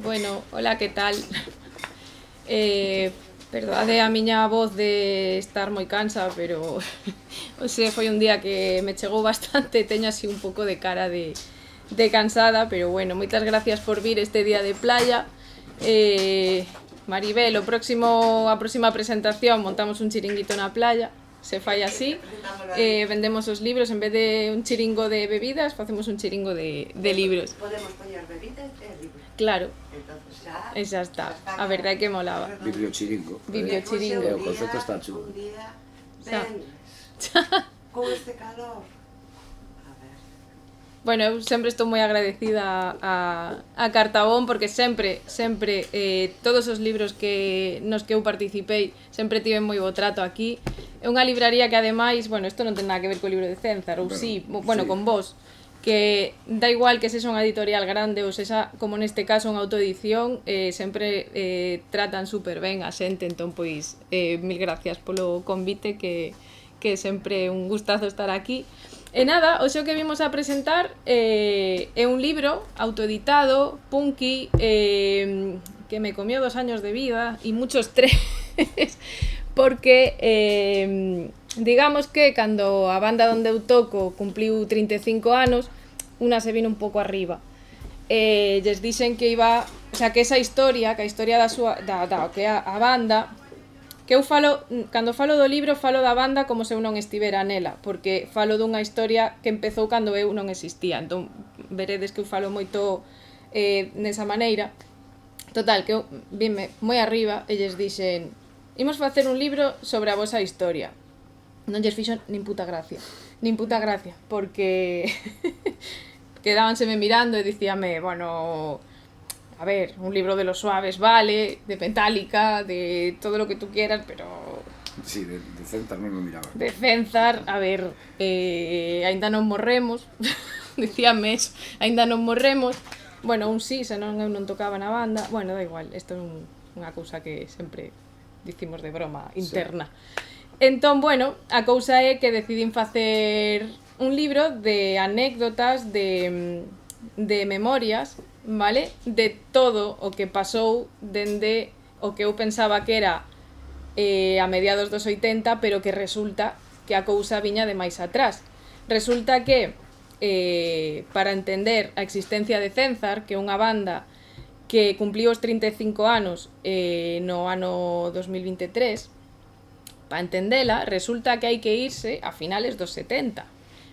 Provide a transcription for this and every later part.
Bueno, hola, que tal? Perdade a miña voz de estar moi cansa, pero hoxe foi un día que me chegou bastante, teño así un pouco de cara de cansada, pero bueno, moitas gracias por vir este día de playa. Maribel, a próxima presentación montamos un chiringuito na playa, se fai así, vendemos os libros, en vez de un chiringo de bebidas, facemos un chiringo de libros. Podemos poñer bebidas e libros. Claro. E xa está. A verdade é que molaba. Bibliochiringo. Bibliochiringo. O concepto está chulo. Un día Xa. con este calor. A ver. Bueno, eu sempre estou moi agradecida a Cartabón porque sempre todos os libros nos que eu participei sempre tiven moi bo trato aquí. É unha libraría que ademais, bueno, isto non ten nada que ver co libro de Cénzar, ou sí, con vos, que da igual que sexa unha editorial grande ou sexa, como neste caso, unha autoedición, sempre tratan super ben a xente, entón, pois, mil gracias polo convite, que é sempre un gustazo estar aquí. E nada, hoxe o que vimos a presentar é un libro autoeditado, punky, que me comió 2 años de vida e mucho estrés, porque digamos que cando a banda onde eu toco cumpliu 35 anos, unha se vino un pouco arriba. Lles dixen que iba, o sea, que esa historia, que a historia da súa que a banda, que eu falo, cando falo do libro, falo da banda como se eu non estivera nela, porque falo dunha historia que empezou cando eu non existía, entón veredes que eu falo moito nesa maneira. Total, que eu vime moi arriba e lles dixen: imos facer un libro sobre a vosa historia. Non lles fixo nin puta gracia, porque quedábanseme mirando e dicíame, bueno, a ver, un libro de Los Suaves vale, de Metallica, de todo lo que tú quieras, pero... Sí, de Cénzar non me miraba. De Cénzar, a ver, aínda non morremos, dicíame eso, aínda non morremos. Bueno, un sí, senón eu non tocaba na banda. Bueno, da igual, isto é unha cousa que sempre dicimos de broma interna. Sí. Entón, bueno, a cousa é que decidín facer un libro de anécdotas, de memorias, vale? De todo o que pasou dende o que eu pensaba que era a mediados dos 80, pero que resulta que a cousa viña de máis atrás. Resulta que para entender a existencia de Cénzar, que é unha banda que cumpliu os 35 anos no ano 2023, para entendela, resulta que hai que irse a finales dos 70,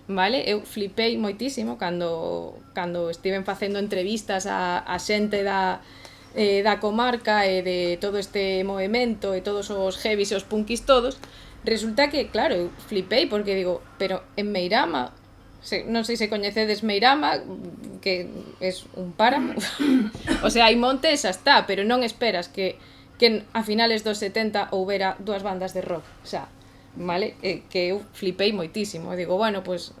vale? Eu flipei moitísimo cando estiven facendo entrevistas a xente da comarca e de todo este movimento e todos os heavies e os punkis todos. Resulta que, claro, eu flipei porque digo, pero en Meirama, non sei se coñecedes Meirama, que é un páramo, o sea, hai monte e xa está, pero non esperas que a finales dos 70 houbera 2 bandas de rock, o sea, vale, que eu flipei moitísimo, digo, bueno, pues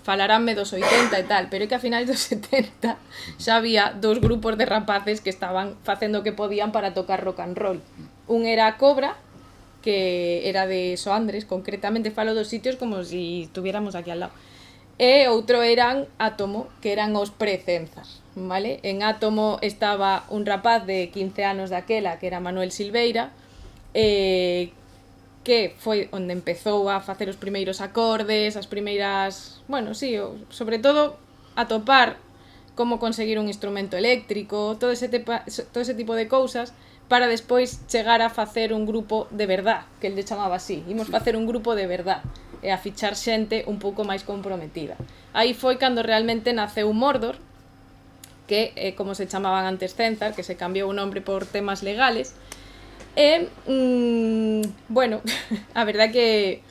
falaránme dos 80 e tal, pero é que a finales dos 70 xa había 2 grupos de rapaces que estaban facendo o que podían para tocar rock and roll. Un era Cobra, que era de Soandres, concretamente falo dos sitios como si estuviéramos aquí al lado, e outro eran Átomo, que eran os pre-Cénzar, vale? En Átomo estaba un rapaz de 15 anos daquela, que era Manuel Silveira, que foi onde empezou a facer os primeiros acordes, as primeiras, bueno, sí, sobre todo a topar como conseguir un instrumento eléctrico, todo ese tipo de cousas, para despois chegar a facer un grupo de verdad, que el lle chamaba así, imos facer un grupo de verdad, e a fichar xente un pouco máis comprometida. Aí foi cando realmente naceu Mordor, que é como se chamaban antes Cénzar, que se cambiou o nombre por temas legales, e, bueno, a verdade que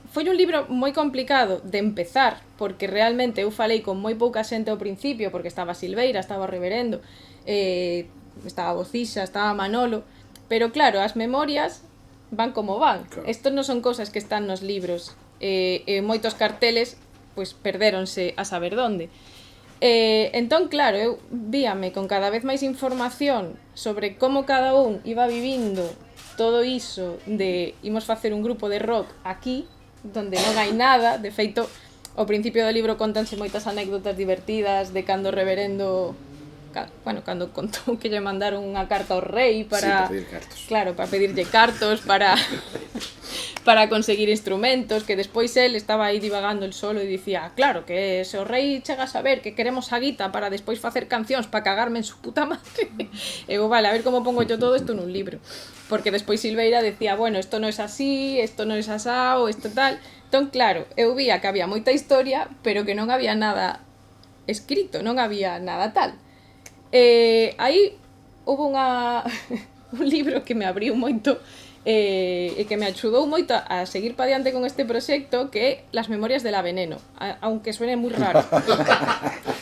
foi un libro moi complicado de empezar, porque realmente eu falei con moi pouca xente ao principio, porque estaba Silveira, estaba o Reverendo, estaba Bocixa, estaba Manolo, pero claro, as memorias van como van. Claro. Estos non son cosas que están nos libros, moitos carteles pois perdéronse a saber donde. Entón, claro, eu víame con cada vez máis información sobre como cada un iba vivindo todo iso de imos facer un grupo de rock aquí, donde non hai nada. De feito, ao principio do libro contanse moitas anécdotas divertidas de cando o Reverendo bueno, cando contou que lle mandaron unha carta ao rei para... Sí, para pedir cartos. Claro, para pedirlle cartos, para conseguir instrumentos, que despois el estaba aí divagando el solo e dicía, claro, que se o rei chega a saber que queremos a guita para despois facer cancións para cagarme en su puta madre. E eu, vale, a ver como pongo yo todo isto nun libro. Porque despois Silveira decía, bueno, esto no es así, esto no es asao, esto tal. Entón, claro, eu vía que había moita historia, pero que non había nada escrito, non había nada tal. Aí houve un libro que me abriu moito e que me axudou moito a seguir pa diante con este proxecto, que é Las memorias de la Veneno, aunque suene moi raro.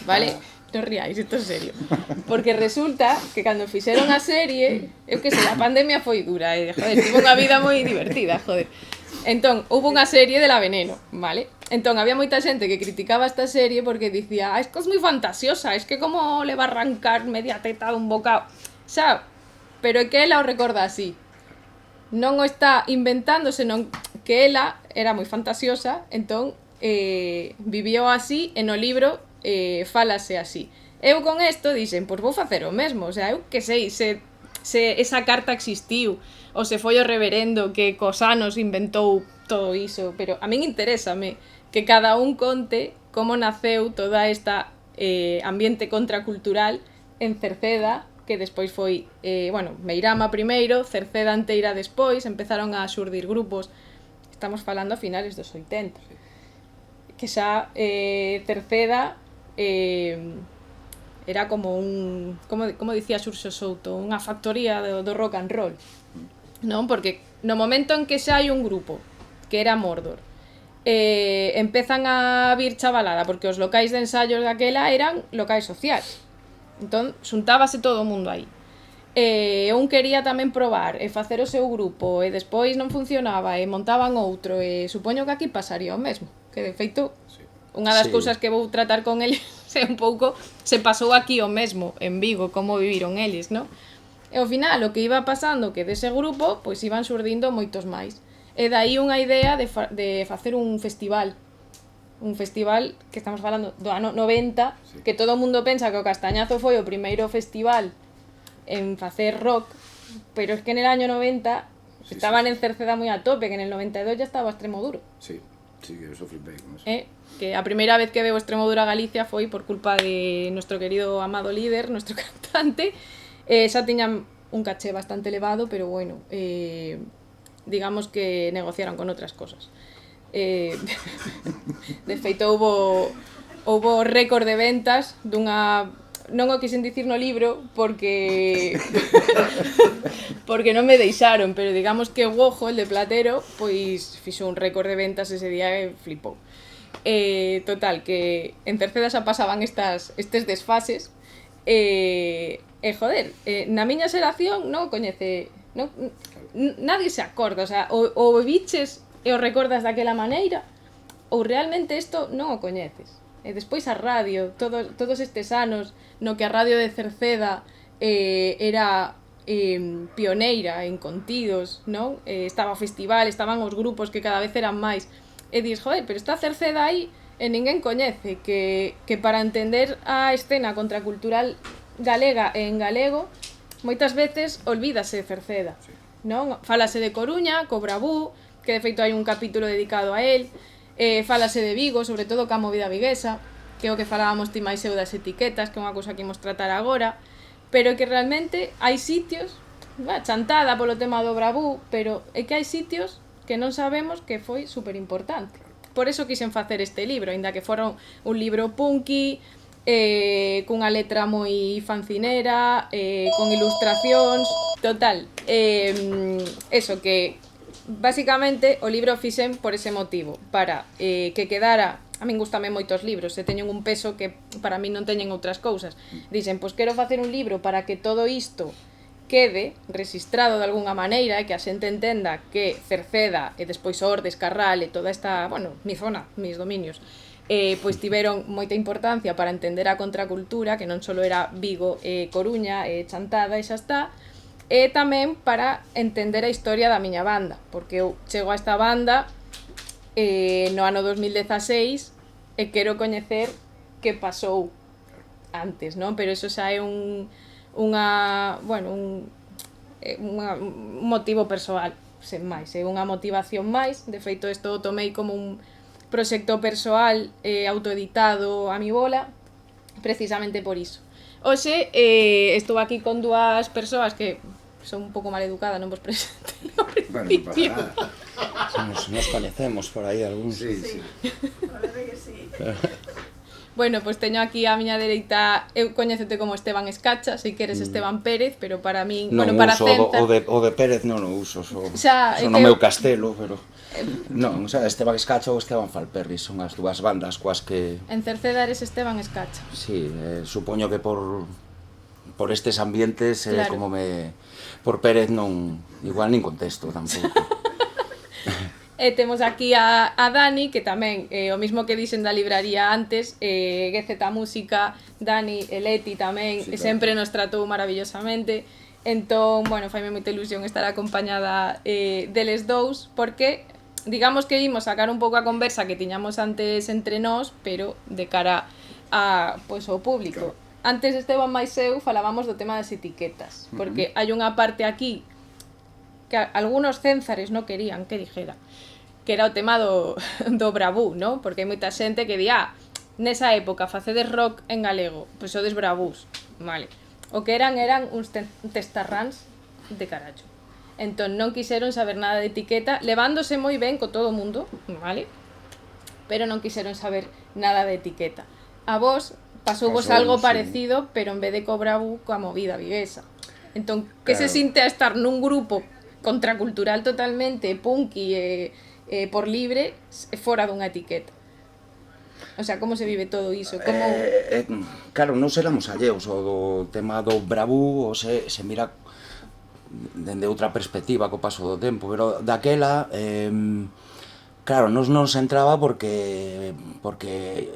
Vale? Non riáis, isto é serio. Porque resulta que cando fixeron a serie, eu que sei, a pandemia foi dura, joder, tive unha vida moi divertida, joder. Entón, houve unha serie de La Veneno, vale? Entón, había moita xente que criticaba esta serie porque dicía, es que es moi fantasiosa, es que como le va a arrancar media teta dun bocado. Xa, pero é que ela o recorda así. Non o está inventando, senón que ela era moi fantasiosa, entón vivió así, e no libro fálase así. Eu con isto dixen, pois vou facer o mesmo, o sea, eu que sei se esa carta existiu, ou se foi o reverendo que cos anos inventou todo iso, pero a min interésame que cada un conte como naceu toda esta ambiente contracultural en Cerceda, que despois foi, bueno, Meirama primeiro, Cerceda inteira despois, empezaron a xurdir grupos, estamos falando a finales dos 80, que xa Cerceda era como un, como dicía Xurxo Souto, unha factoría do rock and roll, non? Porque no momento en que xa hai un grupo, que era Mordor, empezan a vir chavalada, porque os locais de ensayos daquela eran locais sociais. Entón, xuntábase todo o mundo aí. Un quería tamén probar e facer o seu grupo e despois non funcionaba e montaban outro e supoño que aquí pasaría o mesmo, que de feito unha das cousas que vou tratar con eles é un pouco se pasou aquí o mesmo en Vigo, como viviron eles, non? E ao final o que iba pasando que dese grupo pois iban xurdindo moitos máis e dai unha idea de facer un festival que estamos falando do ano 90, sí, que todo o mundo pensa que o Castañazo foi o primeiro festival en facer rock, pero es que en el año 90 sí, estaban en Cerceda moi a tope, que en el 92 ya estaba Extremoduro. Sí, sí, que eso flipé con eso. Que a primeira vez que veo Extremoduro a Galicia foi por culpa de nuestro querido amado líder, nuestro cantante. Xa tiñan un caché bastante elevado, pero bueno, digamos que negociaron con outras cosas. De feito houbo récord de ventas dunha, non o quixen dicir no libro porque non me deixaron, pero digamos que o Ojo, el de Platero, pois fixo un récord de ventas ese día e flipou. Total, que en Cerceda xa pasaban estes desfases joder, na miña xeración non o coñece, nadie se acorda, o sea, o biches e o recordas daquela maneira, ou realmente isto non o coñeces. E despois a radio, todos estes anos no que a radio de Cerceda era pioneira en contidos, non? Estaba o festival, estaban os grupos que cada vez eran máis. E dis, joder, pero está Cerceda aí e ninguén coñece que para entender a escena contracultural galega e en galego moitas veces olvídase de Cerceda, non? Fálase de Coruña, co Bravú, que de feito hai un capítulo dedicado a él, fálase de Vigo, sobre todo ca movida viguesa, que é o que falábamos ti máis eu das etiquetas, que é unha cousa que imos tratar agora, pero que realmente hai sitios, chantada polo tema do Bravú, pero é que hai sitios que non sabemos que foi super importante. Por eso quixen facer este libro, aínda que fora un libro punky, cunha letra moi fancinera, con ilustracións, total, eso que basicamente o libro fixen por ese motivo, para que quedara, a min gustame moitos libros, e teñen un peso que para min non teñen outras cousas. Dixen, pois quero facer un libro para que todo isto quede registrado de algunha maneira e que a xente entenda que Cerceda e despois Ordes, Carral e toda esta, bueno, mi zona, mis dominios, pois tiveron moita importancia para entender a contracultura, que non só era Vigo, Coruña, Chantada e xa está, e tamén para entender a historia da miña banda, porque eu chego a esta banda no ano 2016 e quero coñecer que pasou antes, non? Pero eso xa é un motivo persoal, sen máis, é unha motivación máis. De feito, isto o tomei como un proxecto persoal autoeditado a mi bola, precisamente por iso. Hoxe estou aquí con dúas persoas que son un pouco mal educada, non vos presentei ao principio. Bueno, no pasa nada. Nos conocemos por aí algúns. Sí, sí. Bueno, pois teño aquí á miña dereita, eu coñécete como Esteban Escacha, sei que eres Esteban Pérez, pero para min, Non para uso Centa... o de Pérez non o uso, so é no que meu castelo, pero non, o sea, Esteban Escacha ou Esteban Falperri son as dúas bandas coas que En Cerceda eres Esteban Escacha. sí, supoño que por estes ambientes Claro. como por Pérez non, igual nin contesto tampouco. E temos aquí a Dani, que tamén, o mismo que dixen da libraría antes, GZ Música, Dani e Leti tamén, Sí, claro. sempre nos tratou maravillosamente. Entón, bueno, faime moita ilusión estar acompañada deles dous, porque digamos que imos sacar un pouco a conversa que tiñamos antes entre nós, pero de cara a, pois, ao público. Antes Esteban máis eu falábamos do tema das etiquetas, porque hai unha parte aquí que algunos cénzares non querían que dijera, que era o tema do bravú, ¿no? Porque hai moita xente que di, nesa época facedes rock en galego, pois sodes bravús, vale. O que eran uns testarráns de carallo. Entón non quixeron saber nada de etiqueta, levándose moi ben co todo o mundo, vale? Pero non quixeron saber nada de etiqueta. A vos pasouvos Pasou, algo sí. parecido, pero en vez de co bravú, coa movida viguesa. Entón, que se Claro. sinte a estar nun grupo contracultural totalmente, punky por libre, fora dunha etiqueta? O sea, como se vive todo iso? Como... Claro, non éramos alleos o do tema do bravú, o se mira dende outra perspectiva co paso do tempo, pero daquela claro, nos entraba porque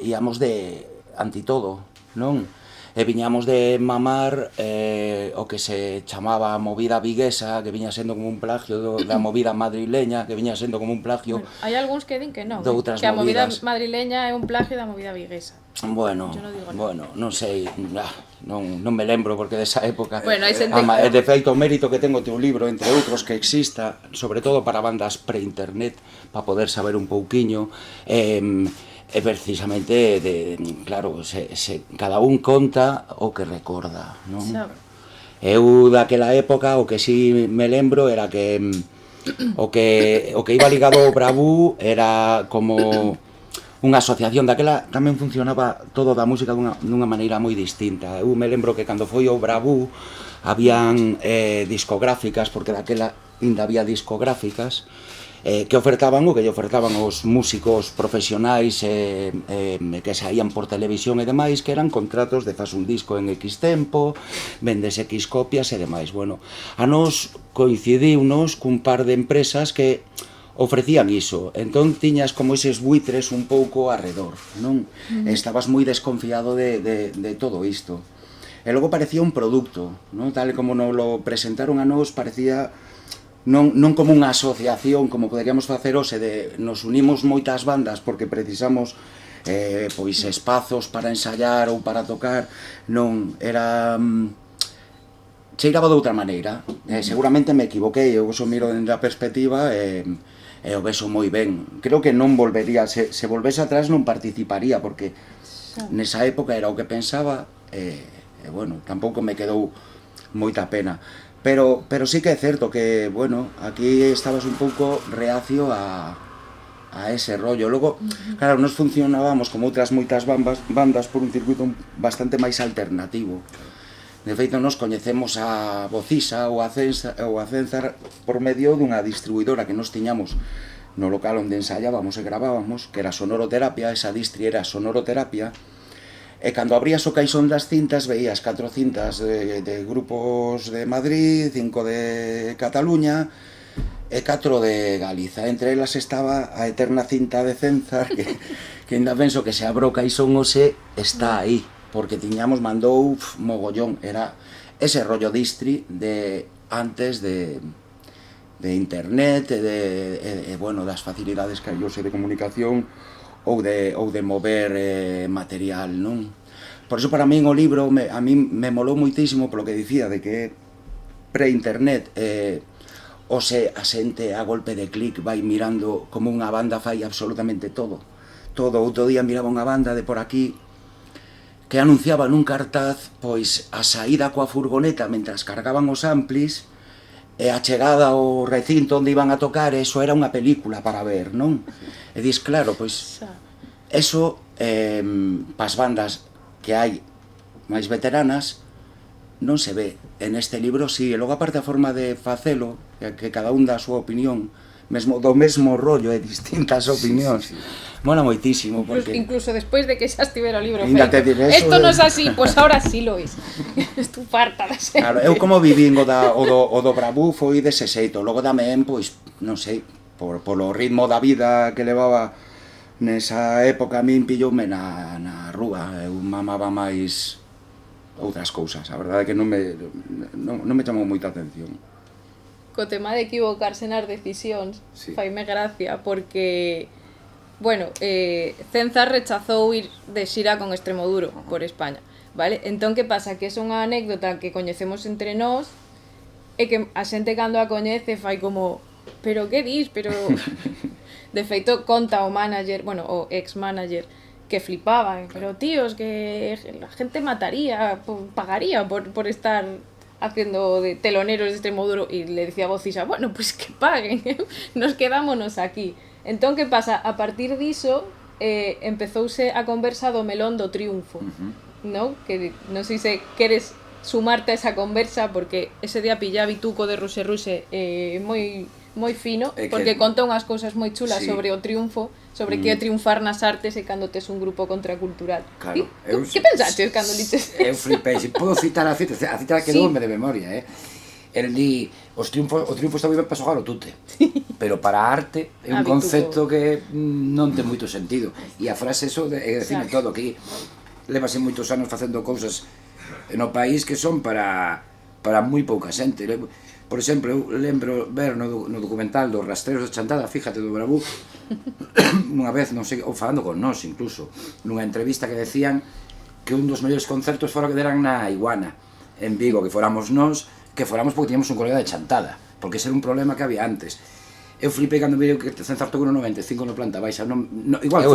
íamos de anti todo, non? E viñamos de mamar o que se chamaba a movida viguesa, que viña sendo como un plagio da movida madrileña, que viña sendo como un plagio. Bueno, hai algúns que din que non, de outras que a movida movidas. madrileña é un plagio da movida viguesa. Bueno, Yo non digo nada. bueno, non sei, non me lembro porque desa época. Bueno, hai xente De feito, o mérito que ten o teu libro, entre outros, que exista, sobre todo para bandas pre-internet, para poder saber un pouquiño, é precisamente claro, cada un conta o que recorda, non? Xa. Eu daquela época o que si me lembro era que o que iba ligado ao bravú era como unha asociación. Daquela tamén funcionaba todo da música dunha maneira moi distinta. Eu me lembro que cando foi o bravú habían discográficas, porque daquela ainda había discográficas que ofertaban o que lle ofertaban os músicos profesionais que saían por televisión e demais, que eran contratos de faz un disco en X tempo, vendes X copias e demais. Bueno, a nos coincidiunos cun par de empresas que ofrecían iso, entón tiñas como eses buitres un pouco arredor, non? Estabas moi desconfiado de todo isto. E logo parecía un produto, non? Tal como nos lo presentaron a nos, parecía non como unha asociación como poderíamos facer hoxe, nos unimos moitas bandas porque precisamos pois espazos para ensaiar ou para tocar, non, era cheiraba de outra maneira. Seguramente me equivoquei, eu só miro dende a perspectiva e o vexo moi ben. Creo que non volvería, se volvese atrás non participaría, porque nesa época era o que pensaba e bueno, tampouco me quedou moita pena. Pero sí que é certo que, bueno, aquí estabas un pouco reacio a ese rollo. Logo, claro, nos funcionábamos como outras moitas bandas por un circuito bastante máis alternativo. De feito, nos coñecemos a Vocisa ou a Cenzar por medio dunha distribuidora que nos tiñamos no local onde ensaiábamos e gravábamos, que era Sonoroterapia. Esa distri era Sonoroterapia. E cando abrías o caixón das cintas veías 4 cintas de grupos de Madrid, 5 de Cataluña e 4 de Galiza. Entre elas estaba a eterna cinta de Cenzar, que ainda penso que se abro o caixón hoxe está aí, porque tiñamos, mandou mogollón. Era ese rollo distri de antes de internet e bueno, das facilidades que hai hoxe de comunicación ou de mover material, non? Por iso para min o libro a min me molou moitísimo polo que dicía de que pre-internet o se a xente a golpe de clic vai mirando como unha banda fai absolutamente todo. Outro día miraba unha banda de por aquí que anunciaba nun cartaz pois a saída coa furgoneta mentras cargaban os amplis e a chegada ao recinto onde iban a tocar, eso era unha película para ver, non? E dis, claro, pois eso pas bandas que hai máis veteranas non se ve. En este libro sí, e logo aparte a forma de facelo, que cada un dá a súa opinión, mesmo do mesmo rollo e distintas opinións. Mola moitísimo porque incluso despois de que xa estivera o libro feito. Esto non é así, pois ahora sí lo es. Estou farta de ser. Claro, eu como vivín o do Bravú foi dese xeito, logo tamén, pois, non sei, polo ritmo da vida que levaba nesa época a min pilloume na rúa, eu mamaba máis outras cousas, a verdade é que non me chamou moita atención. Co tema de equivocarse nas decisións, faime gracia, porque, bueno, Cenzar rechazou ir de xira con Extremoduro por España, vale? Entón, que pasa? Que é unha anécdota que coñecemos entre nós, e que a xente cando a coñece fai como, pero que dis? Pero... De feito, conta o manager, bueno, o ex-manager, que flipaban, pero tíos, que la gente mataría, pagaría por estar haciendo de teloneros de Extremoduro, y le decía a Bocisa, bueno, pues que paguen, nos quedámonos aquí. Entón, que pasa? A partir diso, empezouse a conversa do melón do triunfo, non? Que non sei se queres sumarte a esa conversa, porque ese día pillaba Bituco de Ruse moi fino, porque conta unhas cousas moi chulas sobre o triunfo, sobre que é triunfar nas artes e cando tes un grupo contracultural. Claro, que pensaste cando liches? Eu flipei, se podo citar a cita quedoume de memoria, el di, o triunfo está moi ben para xogar o tute, pero para a arte é un concepto que non ten moito sentido, e a frase eso define todo, que levase moitos anos facendo cousas no país que son para moi pouca xente. Por exemplo, eu lembro ver no documental dos Rastreros de Chantada, fíjate, do Bravú, unha vez, non sei, ou falando con nós incluso, nunha entrevista que decían que un dos mellores concertos fora que deran na Iguana, en Vigo, que fóramos nós, que fóramos porque tiñamos un colega de Chantada, porque ese era un problema que había antes. Eu flipei cando vi que Cenzar tocou no 95 no planta baixa, igual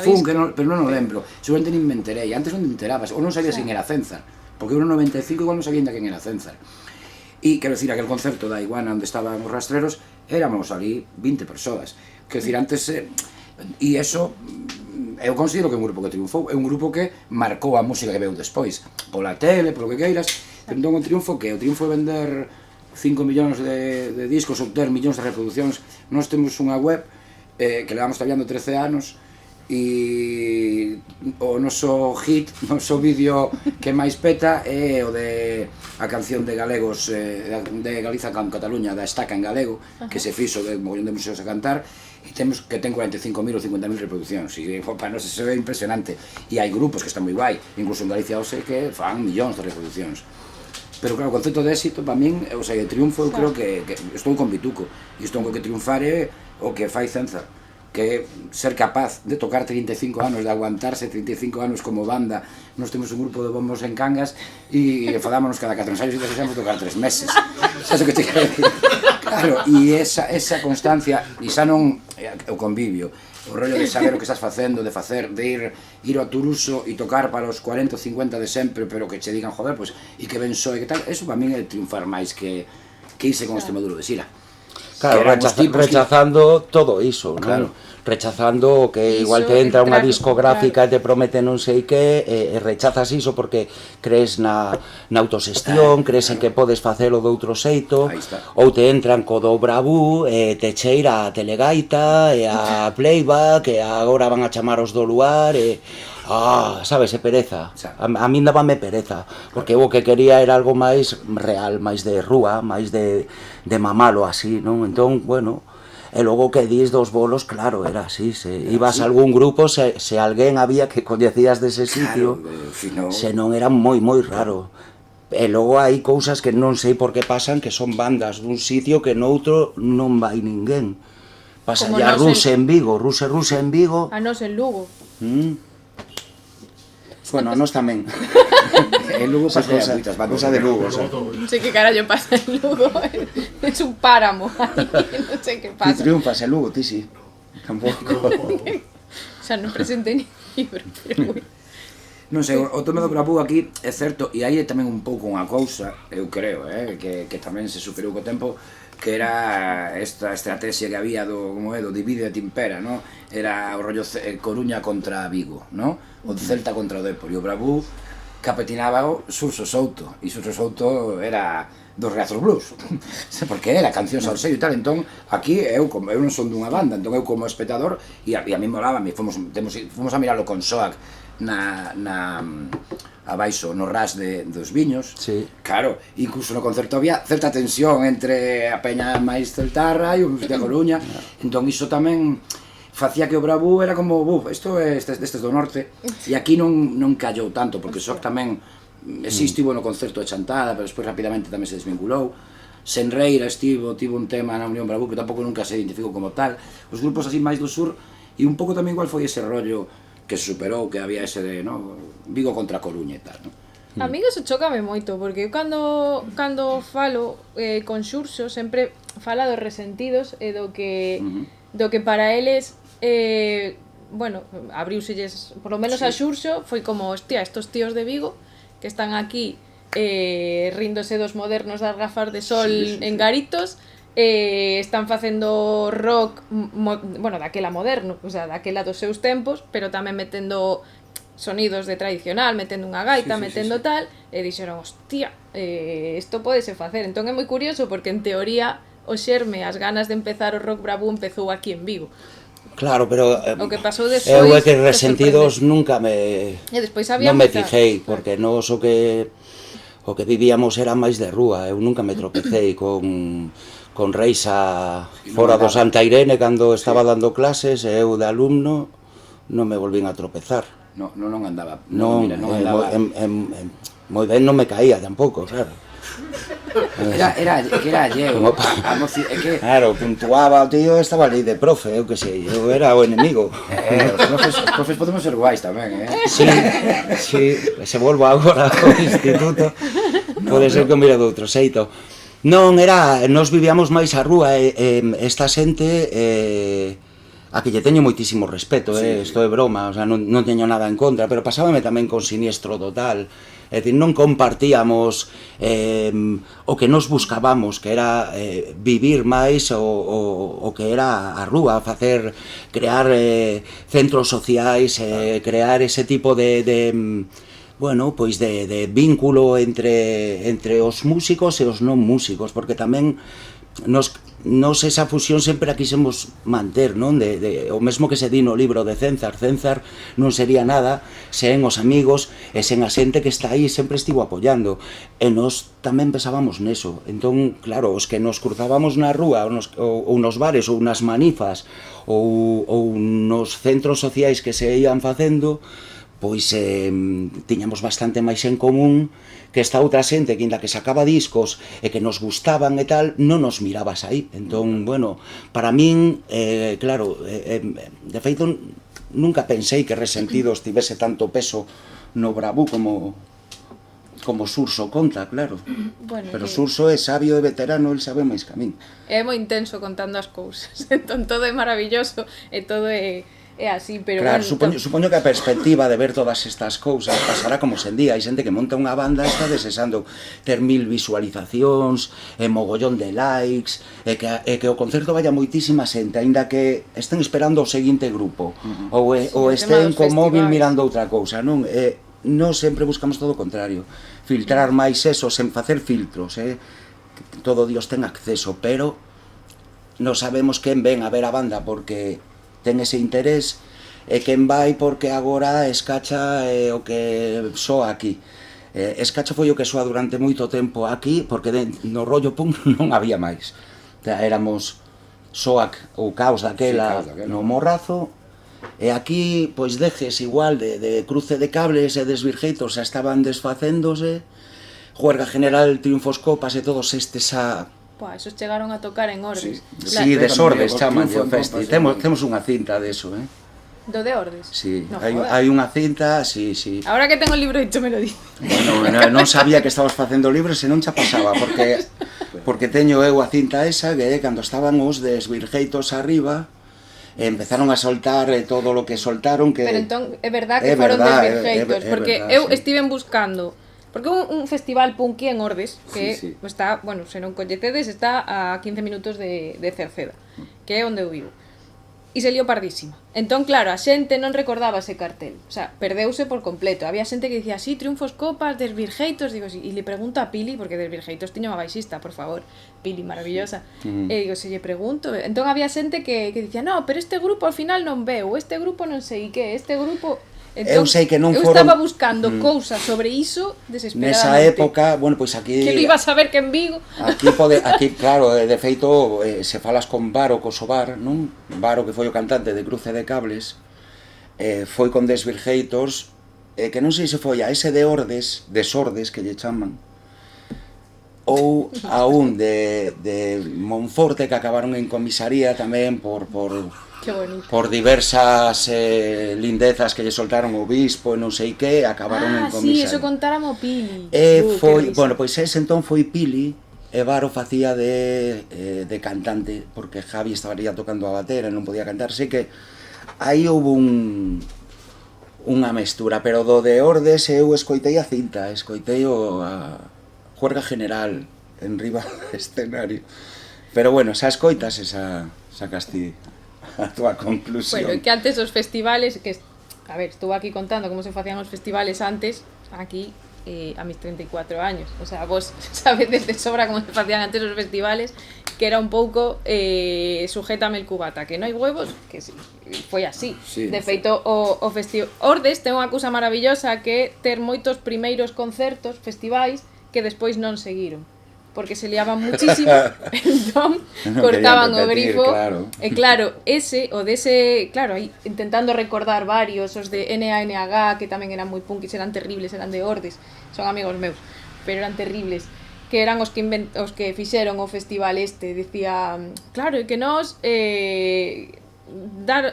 fun, pero non o lembro, seguramente nin me enterei, antes non me enterabas, ou non sabía quen era Cenzar, porque eu no 95 igual non sabía quen era Cenzar. E, quero dicir, aquel concerto da Iguana onde estaban os Rastreros, éramos ali 20 persoas. Quero dicir, antes, e eso, eu considero que é un grupo que triunfou, é un grupo que marcou a música que veu despois, pola tele, polo que queiras, pero entón o triunfo que? O triunfo é vender 5 millóns de discos ou ter millóns de reproduccións. Nós temos unha web que levamos traballando 13 anos, e o noso hit, o noso vídeo que máis peta é o de a canción de galegos de Galiza con Cataluña, da Estaca en galego, que se fixo de mogollón de museos a cantar, e temos que ten 45.000 ou 50.000 reproduccións, e para nós eso é impresionante, e hai grupos que están moi guai, incluso en Galicia hoxe que fan millóns de reproduccións. Pero claro, o concepto de éxito para min, o sea, de triunfo, eu creo que estou con Bituco, e estou con que triunfar é o que fai Cenzar, que ser capaz de tocar 35 anos, de aguantarse 35 anos como banda. Nos temos un grupo de bombos en Cangas e fadámonos cada 4 ensaios e desexamos tocar 3 meses. Sabes o que te quero decir? Claro, e esa constancia, e xa non o convivio, o rollo de saber o que estás facendo, de ir ao Turuso e tocar para os 40 ou 50 de sempre, pero que che digan, joder, pois, e que ben soe, que tal, eso para min é triunfar máis que irse con Extremoduro de xira. Claro, rechazando todo iso, claro. Rechazando que igual te entra unha discográfica e te promete non sei que, e rechazas iso porque crees na autoxestión, crees en que podes facelo de outro xeito, ou te entran co do Bravú e te cheira a Telegaita e a Playback e agora van a chamar os do Luar e... sabes, é pereza. A min dábame pereza, porque eu o que quería era algo máis real, máis de rúa, máis de mamalo así, non? Entón, bueno, e logo que dis dos bolos, claro, era así, se ibas a algún grupo, se alguén había que coñecías dese sitio, se non era moi raro. E logo hai cousas que non sei por que pasan, que son bandas dun sitio que noutro non vai ninguén. Pasa ya Ruse en Vigo, Ruse en Vigo. A nos en Lugo. Bueno, a nós tamén. En Lugo Esa pasea cosa, moitas bandas. cosa de Lugo, o sea. Non sei que carallo pasa en Lugo. Es un páramo aí, non sei que Ti pasa. triunfas en Lugo, ti sí. Tampouco. O sea, non presentei ni libro, pero bueno. Non sei, o tema do Bravú aquí é certo, e aí é tamén un pouco unha cousa, eu creo, que tamén se superou co tempo, que era esta estrategia que había do, como é, do divide et impera, no? Era o rollo Coruña contra Vigo, no? O Celta contra o Depor, e o Bravú capetinaba o Xurxo Souto, e Xurxo Souto era dos Reazos Blues, porque era cancións ao sello e tal, entón aquí eu non son dunha banda, entón eu como espectador, e a mí molaba, fomos a miralo con Soac abaixo no ras dos viños, Sí. claro, incluso no concerto había certa tensión entre a peña máis celtarra e os de Coruña, entón iso tamén facía que o Bravú era como, isto é destes do norte, e aquí non callou tanto, porque Soac tamén estivo no concerto de Chantada, pero despois rapidamente tamén se desvinculou. Senreira tivo un tema na Unión Bravú, pero tampouco nunca se identificou como tal. Os grupos así máis do sur, e un pouco tamén igual foi ese rollo que se superou, que había ese de, no, Vigo contra Coruña e tal, no? A mí eso chócame moito, porque eu cando falo con Xurxo sempre fala dos resentidos e do que para eles bueno, abriuselles, por lo menos a Xurxo foi como, hostia, estos tíos de Vigo que están aquí ríndose dos modernos das gafas de sol en garitos, están facendo rock bueno, daquela moderno, o sea, daquela dos seus tempos, pero tamén metendo sonidos de tradicional, metendo unha gaita, metendo tal, e dixeron, hostia, isto pódese facer. Entón é moi curioso porque en teoría o xerme, as ganas de empezar o rock Bravú empezou aquí en Vigo. Claro, pero O que pasou despois eu é que Resentidos nunca me E despois había non me moita- fijei, porque nós o que vivíamos era máis de rúa. Eu nunca me tropecei con Reisa fora do Santa Irene cando estaba dando clases, e eu de alumno non me volvín a tropezar. Non andaba, Non, mira, non andaba. moi ben non me caía tampouco, claro. Era alleo, Como é que Claro, puntuaba, o tío estaba ali de profe, eu que sei, eu era o enemigo. os profes podemos ser guais tamén, Sí, se volvo agora ao instituto, pode ser que o mire de outro xeito. Non, nós vivíamos máis a rúa e esta xente a que lle teño moitísimo respeto, isto é broma, o sea, non teño nada en contra, pero pasábame tamén con Siniestro total. É dicir, non compartíamos o que nos buscábamos, que era vivir máis o que era a rúa, crear centros sociais, crear ese tipo de bueno, pois de vínculo entre os músicos e os non músicos, porque tamén nos esa fusión sempre a quisemos manter, non? O mesmo que se di no libro de Cénzar non sería nada sen os amigos e sen a xente que está aí sempre estivo apoiando, e nos tamén pensábamos neso. Entón, claro, os que nos cruzábamos na rúa ou nos bares ou nas manifas ou nos centros sociais que se ian facendo, pois tiñamos bastante máis en común que esta outra xente que inda que sacaba discos e que nos gustaban e tal, non nos mirabas aí. Entón, bueno, para min, claro, de feito nunca pensei que Resentidos tivese tanto peso no Bravú como Xurxo conta, claro. Bueno, pero Xurxo é sabio e veterano, el sabe máis que a min. É moi intenso contando as cousas. Entón todo é maravilloso e todo é así, pero Claro, bueno, supoño que a perspectiva de ver todas estas cousas pasará como sen día. Hai xente que monta unha banda e está desexando ter 1000 visualizacións, e mogollón de likes, e que o concerto vaya moitísima xente, aínda que estén esperando o seguinte grupo, ou estén co móvil mirando outra cousa, non? Nós sempre buscamos todo o contrario, filtrar máis eso, sen facer filtros, que todo Dios ten acceso, pero non sabemos quen ven a ver a banda porque ten ese interés, e quen vai porque agora Escacha é o que soa aquí. Escacha foi o que soa durante moito tempo aquí, porque no rollo punk non había máis. Éramos Soac ou Caos daquela no Morrazo, e aquí, pois dejes igual de cruce de cables e desvirgeitos xa estaban desfacéndose, Juerga General, Triunfos Copas e todos estes esos chegaron a tocar en Orbes. Sí, Desordes chaman o festi. Temos unha cinta deso, Do de Ordes? Sí, No hai, jodas. hai unha cinta, sí, sí. Ahora que tengo el libro hecho me lo dices. Bueno, non sabía que estabas facendo libros e non xa pasaba, porque teño eu a cinta esa que cando estaban os Desvirgeitos arriba, empezaron a soltar todo lo que soltaron que... Pero entón, é verdad que É foron verdad, Desvirgeitos, é porque verdad, eu sí. estiven buscando, porque un festival punky en Ordes, que Sí, sí. está, bueno, se non coñecedes, está a 15 minutos de Cerceda, que é onde eu vivo. E se liou pardísima. Entón, claro, a xente non recordaba ese cartel. O sea, perdeuse por completo. Había xente que dicía, sí, triunfos copas, Desvirgeitos. Digo, sí. E le pregunto a Pili, porque Desvirgeitos tiña unha baixista, por favor. Pili, maravillosa. E digo, se lle pregunto. Entón había xente que dicía, no, pero este grupo al final non veu, este grupo non sei que, este grupo... Entón, Eu sei que non eu foron- estaba buscando cousas sobre iso desesperadamente. Nesa época, bueno, pois aquí... Que lo iba a saber que en Vigo. Aquí, claro, de feito, se falas con Varo Kosovar, non? Varo, que foi o cantante de Cruce de Cables, foi con Desvirgeitos, que non sei se foi a ese de Ordes, de Sordes, que lle chaman, ou a un de Monforte, que acabaron en comisaría tamén por Que bonito. diversas lindezas que lle soltaron o obispo e non sei que, acabaron en Sí, comisaría. eso contáramo Pili. E Que foi, risa. bueno, pois ese entón foi Pili, e Varo facía de cantante, porque Javi estaría tocando a batera e non podía cantar, así que aí houve unha mestura, pero do de Ordes eu escoitei a cinta, escoitei a juerga general en riba do escenario. Pero bueno, xa escoitas esa sacaste a túa conclusión. Bueno, e que antes os festivales, que a ver, estuve aquí contando como se facían os festivales antes, aquí a mis 34 años. O sea, vos sabedes de sobra como se facían antes os festivales, que era un pouco sujétame el cubata, que non hai huevos, que sí, foi así. Sí. De feito, o festival Ordes ten unha cousa maravillosa que é ter moitos primeiros concertos, festivais, que despois non seguiron. Porque se liaban muchísimo, entón Non cortaban o querían repetir, grifo. claro. E claro, claro, aí intentando recordar varios, os de NANH, que tamén eran moi punkis, eran terribles, eran de Ordes, son amigos meus, pero eran terribles, que eran os que fixeron o festival este, dicía, claro, e que nós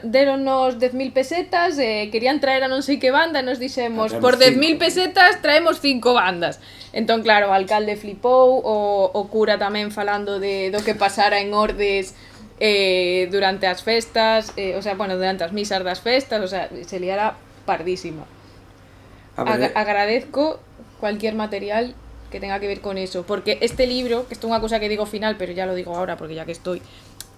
deronnos 10.000 pesetas, querían traer a non sei que banda, e nos dixemos, Traemos por 10.000 cinco. pesetas traemos 5 bandas. Entón, claro, o alcalde flipou, o cura tamén falando do que pasara en Ordes durante as festas, o sea, bueno, durante as misas das festas, o sea, se liara pardísima. A ver, Agradezco cualquier material que tenga que ver con eso, porque este libro, que esto é unha cosa que digo final, pero ya lo digo ahora porque ya que estoy,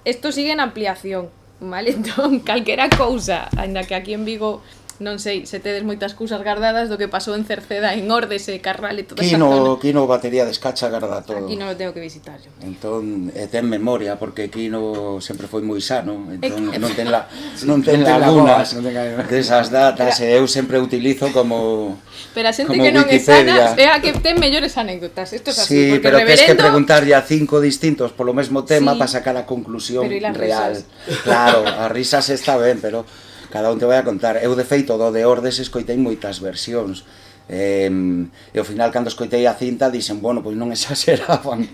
esto sigue en ampliación, vale? Entón, calquera cousa, ainda que aquí en Vigo non sei se tedes moitas cousas guardadas do que pasou en Cerceda, en Ordes e Carral e toda esa zona. Kino batería descacha garda todo. Aquí non lo tengo que visitar yo. Entón, ten memoria, porque Kino sempre foi moi sano, entón non ten non ten lagunas lagoas, non ten desas datas, e eu sempre utilizo como Pero a xente como que non é sana Wikipedia. é a que ten mellores anécdotas. Isto é así, Sí, porque pero tens que reverendo... preguntarlle a 5 distintos polo mesmo tema Sí, para sacar a conclusión pero e las real. risas? Claro, as risas está ben, pero cada un te vai a contar. Eu, de feito, do de Ordes escoitei moitas versións. E ao final, cando escoitei a cinta, dixen, bueno, pois non exageraban.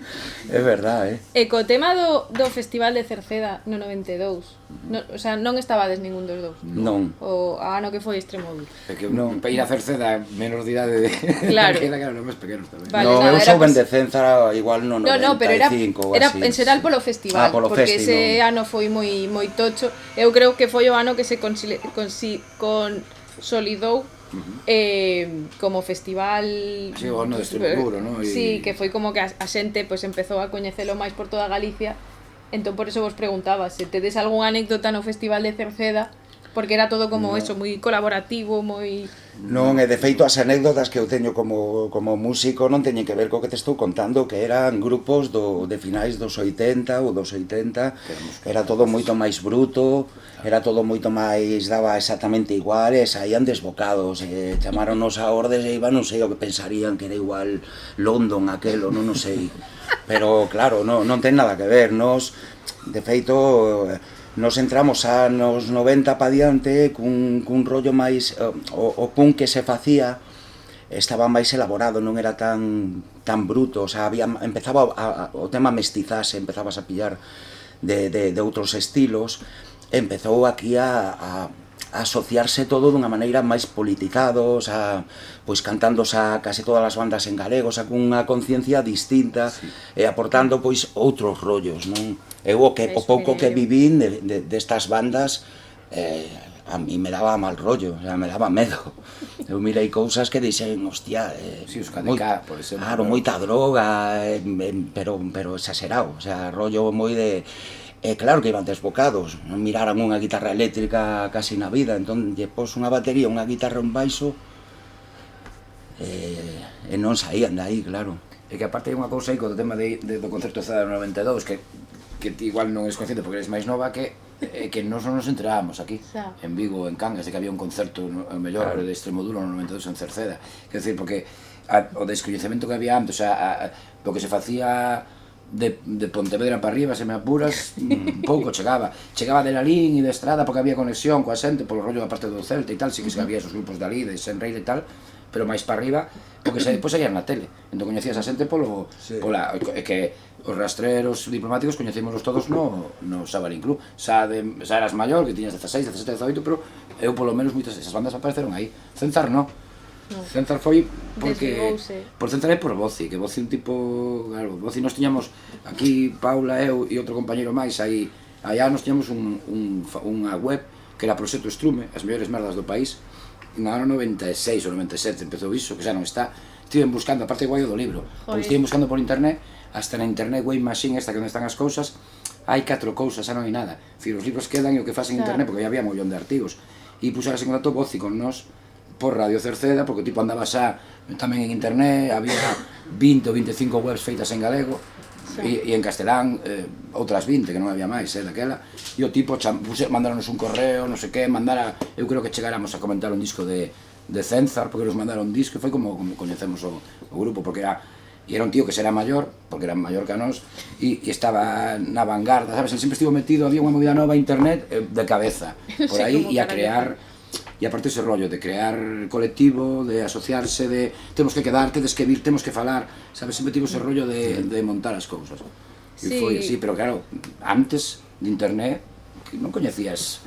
É verdad, E co tema do Festival de Cerceda no 92, o sea, non estabades ningún dos dous. Non. O ano que foi Extremoduro. É que para ir a Cerceda menor de idade de... Claro. Queda claro, máis pequenos tamén. Vale, No, nada, eu era souben pues- de Cenza igual no 95 No, pero era ou así. en xeral polo festival, Polo porque festi, ese non. ano foi moi tocho. Eu creo que foi o ano que se consolidou como festival. Sí, o ano de Extremoduro, ¿no? Sí, que foi como que a xente pues, empezou a coñecelo máis por toda Galicia. Entón por eso vos preguntaba se tedes algunha anécdota no Festival de Cerceda, porque era todo como eso, moi colaborativo, moi... Non, e de feito as anécdotas que eu teño como músico non teñen que ver co que te estou contando, que eran grupos de finais dos 80 ou dos 80, era todo moito máis bruto, era todo moito máis, daba exactamente igual, e saían desbocados, e chamaronos a Ordes e iban, non sei o que pensarían, que era igual London aquelo, non sei, pero claro, non ten nada que ver, de feito... Nos entramos anos 90 pa diante cun rollo máis... O punk que se facía estaba máis elaborado, non era tan bruto, o sea, empezaba o tema mestizase, empezabas a pillar de outros estilos, empezou aquí a asociarse todo dunha maneira máis politizado, o sea, pois cantando xa case todas as bandas en galego, xa cunha conciencia distinta, e aportando pois outros rollos, non? Eu o pouco que vivín destas bandas, a mí me daba mal rollo, o sea, me daba medo. Eu mirei cousas que dixen, hostia, os KDK, por exemplo. Claro, moita droga, pero exagerado, o sea, rollo moi de... claro que iban desbocados, non miraran unha guitarra eléctrica casi na vida, entón lle pos unha batería, unha guitarra, un baixo, e non saían de aí, claro. E que aparte hai unha cousa aí co tema do concerto Zeda 92, que ti igual non es consciente porque eres máis nova, que nós non nos enterábamos aquí, en Vigo, en Cangas, de que había un concerto mellor de Extremoduro no 92 en Cerceda. Quer dizer, porque o descoñecemento que había antes, o que se facía de Pontevedra para arriba, se me apuras, pouco chegaba de Lalín e de Estrada porque había conexión coa xente polo rollo da parte do Celta e tal, sí que había esos grupos de ali, de Senreil e tal, pero máis para arriba, porque depois saían na tele, entón coñecías a xente que os rastreros diplomáticos coñecímonos todos no Xabarín Club, xa eras maior, que tiñas 16, 17, 18, pero eu polo menos moitas desas bandas apareceron aí. Cenzar non. Cenzar foi porque por Cenzar é por Boci, que Boci un tipo, claro, Boci nos tiñamos aquí, Paula, eu e outro compañeiro máis aí, allá nos tiñamos unha web que era Proxecto Estrume, as mellores merdas do país. No ano 96 ou 97 empezou iso, que xa non está. Estiven buscando, aparte guai do libro, porque estiven buscando por internet, hasta na internet Wave Machine, esta que onde están as cousas, hai 4 cousas, xa non hai nada. Os libros quedan e o que faz en internet, porque había mollón de artigos. E puxeras en contacto Boci con nós por Radio Cerceda, porque o tipo andaba xa tamén en internet, había 20 ou 25 webs feitas en galego, e en castelán outras 20, que non había máis, daquela, e o tipo mandaronos un correo, non sei que, eu creo que chegáramos a comentar un disco de Cenzar, porque nos mandaron un disco, e foi como coñecemos o grupo, porque era un tío que será maior, porque era maior que a nós, e estaba na vanguarda, sabes, ele sempre estivo metido, había unha movida nova a internet de cabeza, por aí, e a crear, e aparte ese rollo de crear colectivo, de asociarse, de temos que quedar, tedes que vir, temos que falar, sabes, sempre tivo ese rollo de montar as cousas. E foi así, pero claro, antes de internet, non coñecías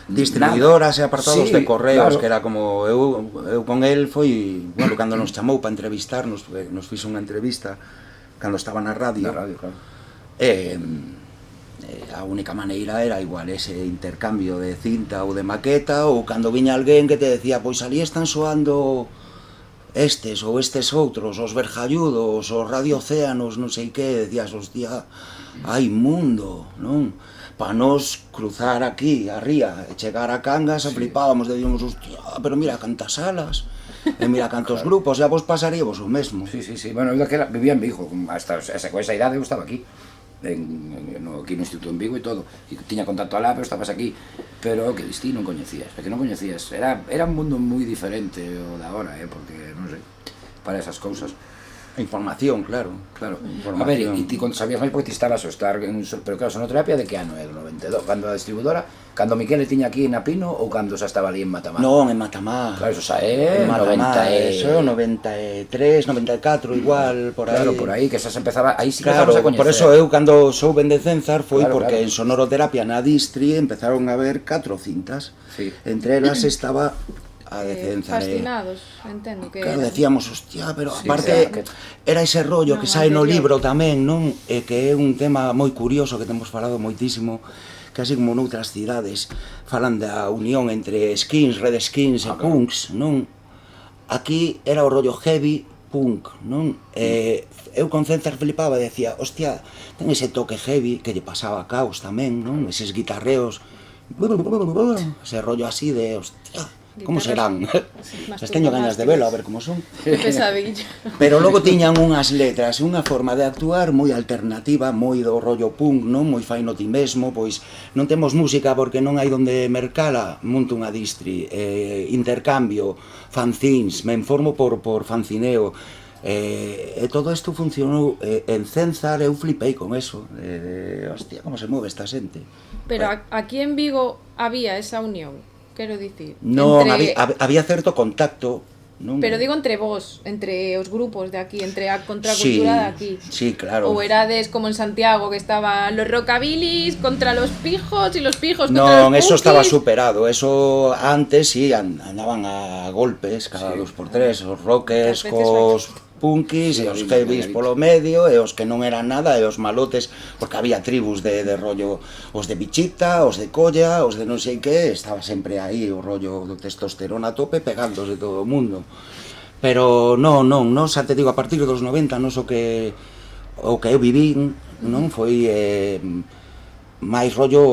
distribuidoras e apartados de correos, que era como eu con el foi, bueno, cando nos chamou para entrevistarnos, nos fixo unha entrevista cando estaba na radio, claro. A única maneira era igual ese intercambio de cinta ou de maqueta, ou cando viña alguén que te decía, pois ali están soando estes ou estes outros, os Verjalludos, os Radio Océanos, non sei que, decías, hostia, hai mundo, non? Para nos cruzar aquí, a ría, e chegar a Cangas, flipábamos, decíamos, hostia, pero mira cantas salas, e mira cantos grupos, e a vos pasaríamos o mesmo. Sí, bueno, eu daquela vivía en Vigo, hasta con esa idade eu estaba aquí, aquí no Instituto en Vigo e todo, e tiña contacto alá, pero estabas aquí, pero que distí non coñecías, porque non coñecías, era un mundo moi diferente o da hora, porque, non sei, para esas cousas. Información, claro. A ver, e ti sabías máis porque ti estabas a estar pero claro, Sonoterapia de que ano é? 92, cando a distribuidora, cando Miquele tiña aquí na Pino ou cando xa estaba ali en Matamá? Non, en Matamá. Claro, eso xa é 93, 94 igual, por aí. Claro, por aí, que xa se empezaba, aí sí que claro, a coñecer. Por eso eu cando souben de Cenzar foi porque en Sonoroterapia na Distri empezaron a ver 4 cintas. Entre elas estaba a de Cenzar. Fascinados, entendo que claro, decíamos, hostia, pero aparte era ese rollo que sae no libro tamén, non? E que é un tema moi curioso que temos falado moitísimo, que así como noutras cidades falan da unión entre skins, red skins e punks, non? Aquí era o rollo heavy punk, non? Eu con Cenzar flipaba e decía, hostia, ten ese toque heavy que lle pasaba a Caos tamén, non? Eses guitarreos, ese rollo así de, hostia, como serán? As teño ganas de velo, a ver como son. Pesadilla. Pero logo tiñan unhas letras, unha forma de actuar moi alternativa, moi do rollo punk, non? Moi fai no ti mesmo, pois non temos música porque non hai onde mercala, monto unha distri, intercambio, fanzines, me informo por fancineo, e todo isto funcionou en Cenzar, eu flipei con eso, hostia, como se move esta xente. Pero aquí en Vigo había esa unión, quero dicir. Non, había certo contacto, non? Pero digo entre vos, entre os grupos de aquí, entre a contracultura de aquí. Sí, claro. Ou erades como en Santiago, que estaban los rockabilis contra los pijos y los pijos contra Non, los eso punkis. estaba superado. Eso antes sí andaban a golpes cada 2x3, os rockers Muchas veces cos punkis Sí, e os había heavies un polo medio e os que non eran nada e os malotes, porque había tribus de rollo, os de bichita, os de colla, os de non sei que, estaba sempre aí o rollo do testosterona a tope pegándose todo o mundo. Pero non, xa te digo, a partir dos 90 non o que eu vivín, non foi máis rollo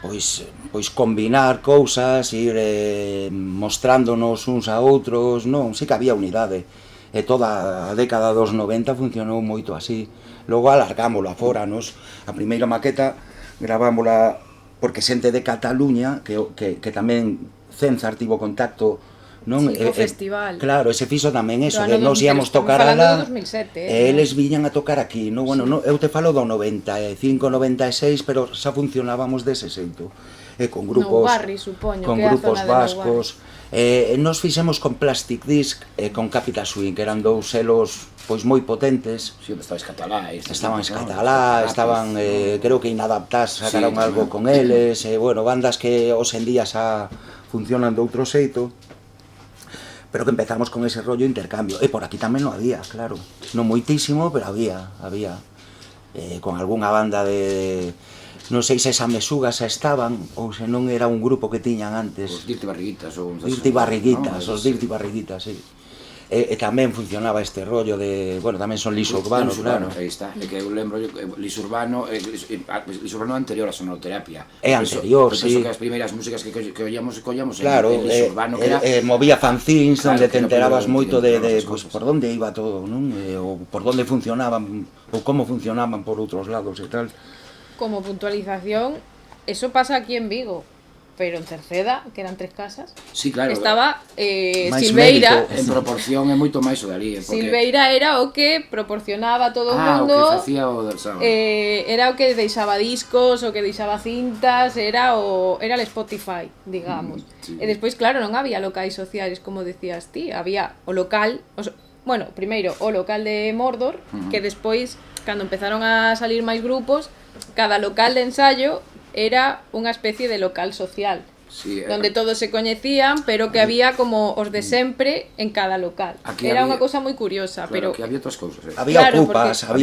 pois combinar cousas, ir mostrándonos uns a outros, non, sí que había unidade. E toda a década dos 90 funcionou moito así. Logo alargámoslo afora, a primeira maqueta gravámola porque xente de Cataluña que tamén Cenzar tivo contacto, non? Sí, co festival. Claro, ese fixo tamén eso, Pero que nos íamos tocar falando alá, do 2007, e eles viñan a tocar aquí, non? Bueno, eu te falo do 95, 96, pero xa funcionábamos dese xeito. Con grupos, No Barri, supoño, con que é a grupos zona de vascos. Nos fixemos con Plastic Disc e con Capital Swing, que eran dous selos pois moi potentes. Sí, estaba Escatalá. Estaban Escatalá, estaban, creo que Inadaptás sacaron algo con eles, bueno, bandas que hoxe en día xa funcionan de outro xeito, pero que empezamos con ese rollo intercambio. E por aquí tamén non había, claro, non moitísimo, pero había, con algunha banda de non sei se esa Mesuga xa estaban, ou se non era un grupo que tiñan antes. Os Dirty Barriguitas. Dirty Barriguitas, os Dirty Barriguitas, sí. E tamén funcionaba este rollo de, bueno, tamén son liso urbano, claro. Aí está, é que eu lembro liso urbano anterior a sonoterapia. É anterior, sí. Penso que as primeiras músicas que collamos claro, en liso urbano que era... movía fanzines, claro, onde te enterabas no moito de pues, por onde iba todo, non? Ou por onde funcionaban, ou como funcionaban por outros lados e tal. Como puntualización, eso pasa aquí en Vigo. Pero en Cerceda, que eran 3 casas, sí, claro, estaba máis Silveira. mérito. En proporción é moito máis o de ali. Silveira era o que proporcionaba a todo o mundo. O que facía o del sábado. Era o que deixaba discos, o que deixaba cintas, era el Spotify, digamos. Sí. E despois, claro, non había locais sociales, como decías ti, había o local, bueno, primeiro o local de Mordor, que despois, cando empezaron a salir máis grupos, cada local de ensayo era unha especie de local social, sí, donde todos se coñecían, pero que había como os de sempre en cada local. Aquí Era había, unha cousa moi curiosa, claro, pero que había outras cousas. Había claro, ocupas, claro.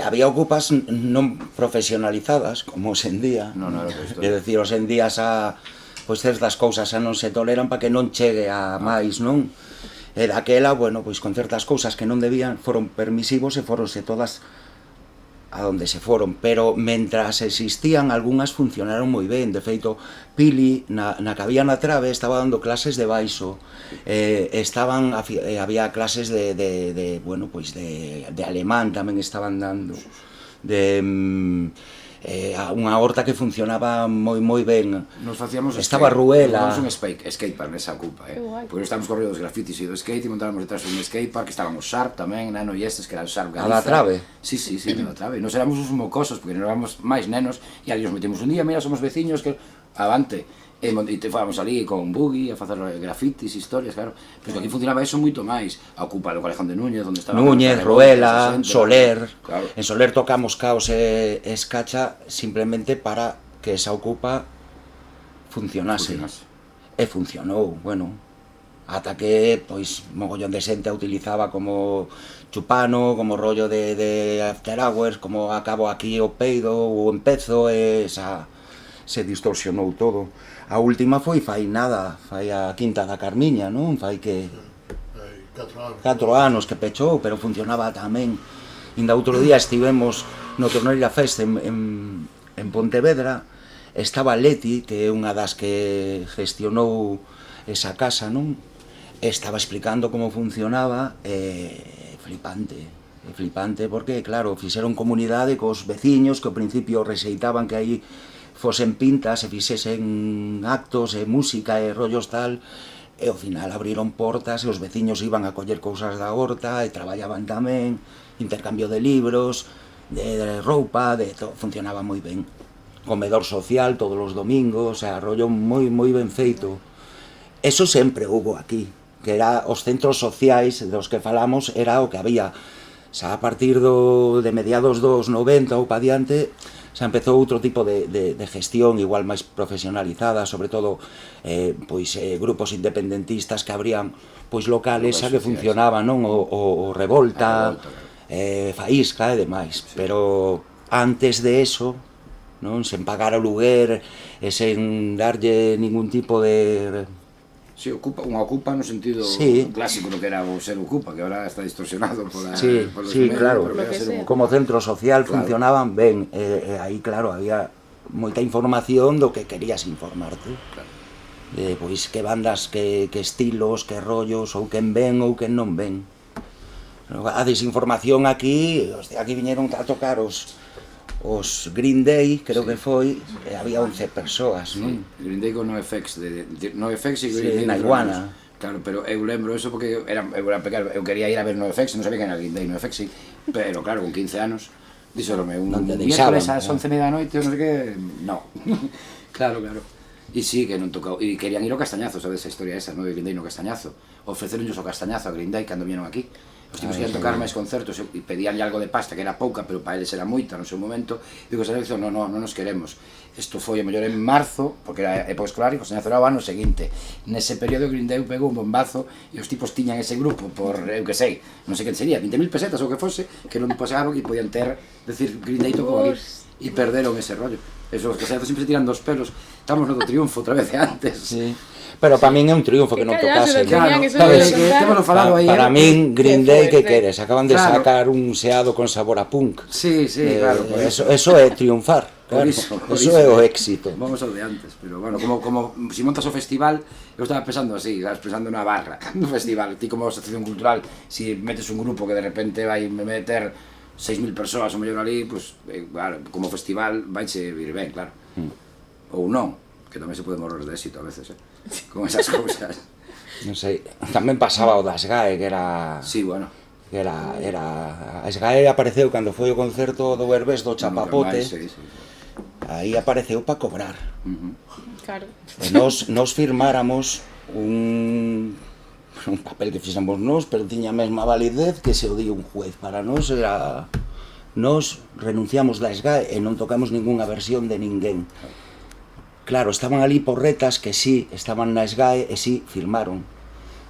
Había ocupas non profesionalizadas, como hoxe en día. Non era isto. É dicir, hoxe en día xa, pois certas cousas xa non se toleran para que non chegue a máis, non? E daquela, bueno, pois con certas cousas que non debían, foron permisivos e foronse todas a donde se foron, pero mentras existían algunhas funcionaron moi ben. De feito, Pili na que había na trave estaba dando clases de baixo, había clases de bueno, pois de alemán tamén estaban dando, de unha horta que funcionaba moi ben. Nos facíamos estaba Ruela. Nos un skatepark nesa ocupa, porque estamos correndo os grafitis e do skate e montábamos detrás un skatepark, que estábamos Sharp tamén, Nano e estes, que era o Sharp Galiza. A da trave? Sí, da trave. Nos éramos uns mocosos, porque non éramos máis nenos, e ali nos metemos un día, mira, somos veciños, que avante. E te fábamos ali con buggy a facer grafitis, historias, claro. Pero aquí funcionaba eso moito máis. A ocupa do Calejón de Núñez, onde estaba Núñez, Ruela, Soler. Claro. En Soler tocamos Caos e Escacha simplemente para que esa ocupa funcionase. E funcionou, bueno. Ata que, pois, mogollón de xente a utilizaba como chupano, como rollo de after hours, como acabo aquí o peido ou empezo, e se distorsionou todo. A última foi fai a Quinta da Carmiña, non? Fai que 4 anos que pechou, pero funcionaba tamén. Inda outro día estivemos no Torneira Fest en Pontevedra, estaba Leti, que é unha das que gestionou esa casa, non? Estaba explicando como funcionaba, flipante, porque, claro, fixeron comunidade cos veciños que ao principio rexeitaban que aí fosen pintas, e fixesen actos e música e rollos tal, e ao final abriron portas e os veciños iban a coller cousas da horta e traballaban tamén, intercambio de libros, de roupa, de todo, funcionaba moi ben. Comedor social todos os domingos, rollo moi ben feito. Eso sempre hubo aquí, que era os centros sociais dos que falamos, era o que había. Xa a partir de mediados dos 90 ou pa diante, xa empezou outro tipo de gestión igual máis profesionalizada, sobre todo grupos independentistas que abrían locales xa que funcionaban, non? O Revolta, Faísca e demais, pero antes de eso, non, sen pagar o luguer e sen darlle ningún tipo de... Sí, unha ocupa no sentido clásico do que era o ser ocupa, que ahora está distorsionado polos medios, claro, como centro social funcionaban ben, aí claro, había moita información do que querías informarte, pois que bandas, que estilos, que rollos, ou quen ven ou quen non ven. A desinformación aquí viñeron a tocar os Green Day, creo que foi, había 11 persoas, non? Green Day con NoFX e Green Day na Iguana. Claro, pero eu lembro eso porque eu era pequeno, eu quería ir a ver NoFX, non sabía que era Green Day, NoFX, pero claro, con 15 anos, díxolome, un miércoles ás 11:30 da noite, non sei que, no. Claro. E sí, que non tocou, e querían ir ao Castañazo, sabes a historia esa, non? De Green Day no Castañazo. Ofreceronllos o Castañazo a Green Day cando vieron aquí. Os tipos querían tocar máis concertos e pedíanlle algo de pasta, que era pouca, pero para eles era moita no seu momento. Digo, Castañazo, non nos queremos. Isto foi a mellor en marzo, porque era época escolar, e Castañazo era o ano seguinte. Nese período Green Day pegou un bombazo e os tipos tiñan ese grupo por, eu que sei, non sei que sería, 20.000 pesetas ou que fose, que non pasaron e podían ter, decir, Green Day tocou aquí. E perderon ese rollo. Eso, os Castañazos sempre se tiran dos pelos. Estamos no do triunfo outra vez de antes. Sí. Pero para min é un triunfo que non tocase. Claro, sabes que temos falado aí. Para min, Green Day, que queres? Acaban de sacar un seado con sabor a punk. Sí, claro. Eso é triunfar. Eso é o éxito. Vamos ao de antes, pero bueno, como si montas o festival, eu estaba pensando así, pensando na barra do festival. Ti como asociación cultural, si metes un grupo que de repente vai meter 6.000 persoas ou mellor ali, pues, claro, como festival vaise vir ben, claro. Ou non, que tamén se pode morrer de éxito a veces, con esas cousas. Non sei, tamén pasaba o das GAE, que era... Sí, bueno. Que era... A SGAE apareceu cando foi o concerto do Herbés do Chapapote. Aí apareceu para cobrar. Claro. E nos firmáramos un papel que fixamos nós, pero tiña a mesma validez que se o di un juez. Para nós era... Nos renunciamos da SGAE e non tocamos ningunha versión de ninguén. Claro, estaban ali porretas que sí, estaban na SGAE e sí, firmaron.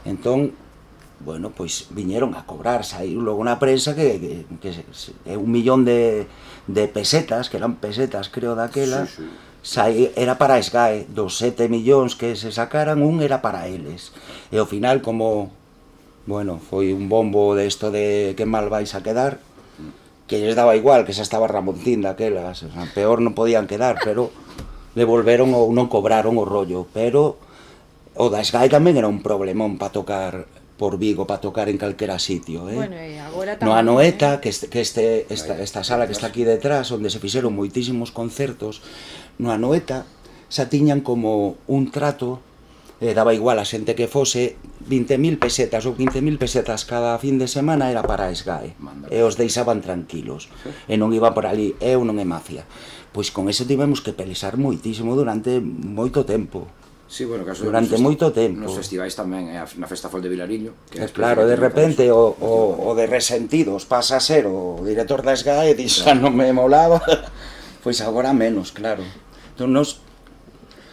Entón, bueno, pois viñeron a cobrar, saiu logo na prensa que 1.000.000 de pesetas, que eran pesetas, creo, daquela, era para a SGAE. Dos 7 millóns que se sacaran, un era para eles. E ao final, como, bueno, foi un bombo de isto de que mal vais a quedar, que lles daba igual, que xa estaba Ramontín daquelas, o sea, peor non podían quedar, pero devolveron ou non cobraron o rollo, pero o da SGAE tamén era un problemón para tocar por Vigo, para tocar en calquera sitio, Bueno, e agora tamén... No Anoeta, que esta sala que está aquí detrás, onde se fixeron moitísimos concertos, no Anoeta xa tiñan como un trato, daba igual a xente que fose, 20.000 pesetas ou 15.000 pesetas cada fin de semana era para a SGAE, e os deixaban tranquilos, e non iban por ali, eu non é mafia. Pois con eso tivemos que pelexar moitísimo durante moito tempo. Sí, bueno, caso durante moito tempo. Nos festivais tamén, na Festa Fol de Vilariño. Claro, de repente o de Resentidos pasa a ser o director da SGAE e dixo, non me molaba, pois agora menos, claro. Entón nos,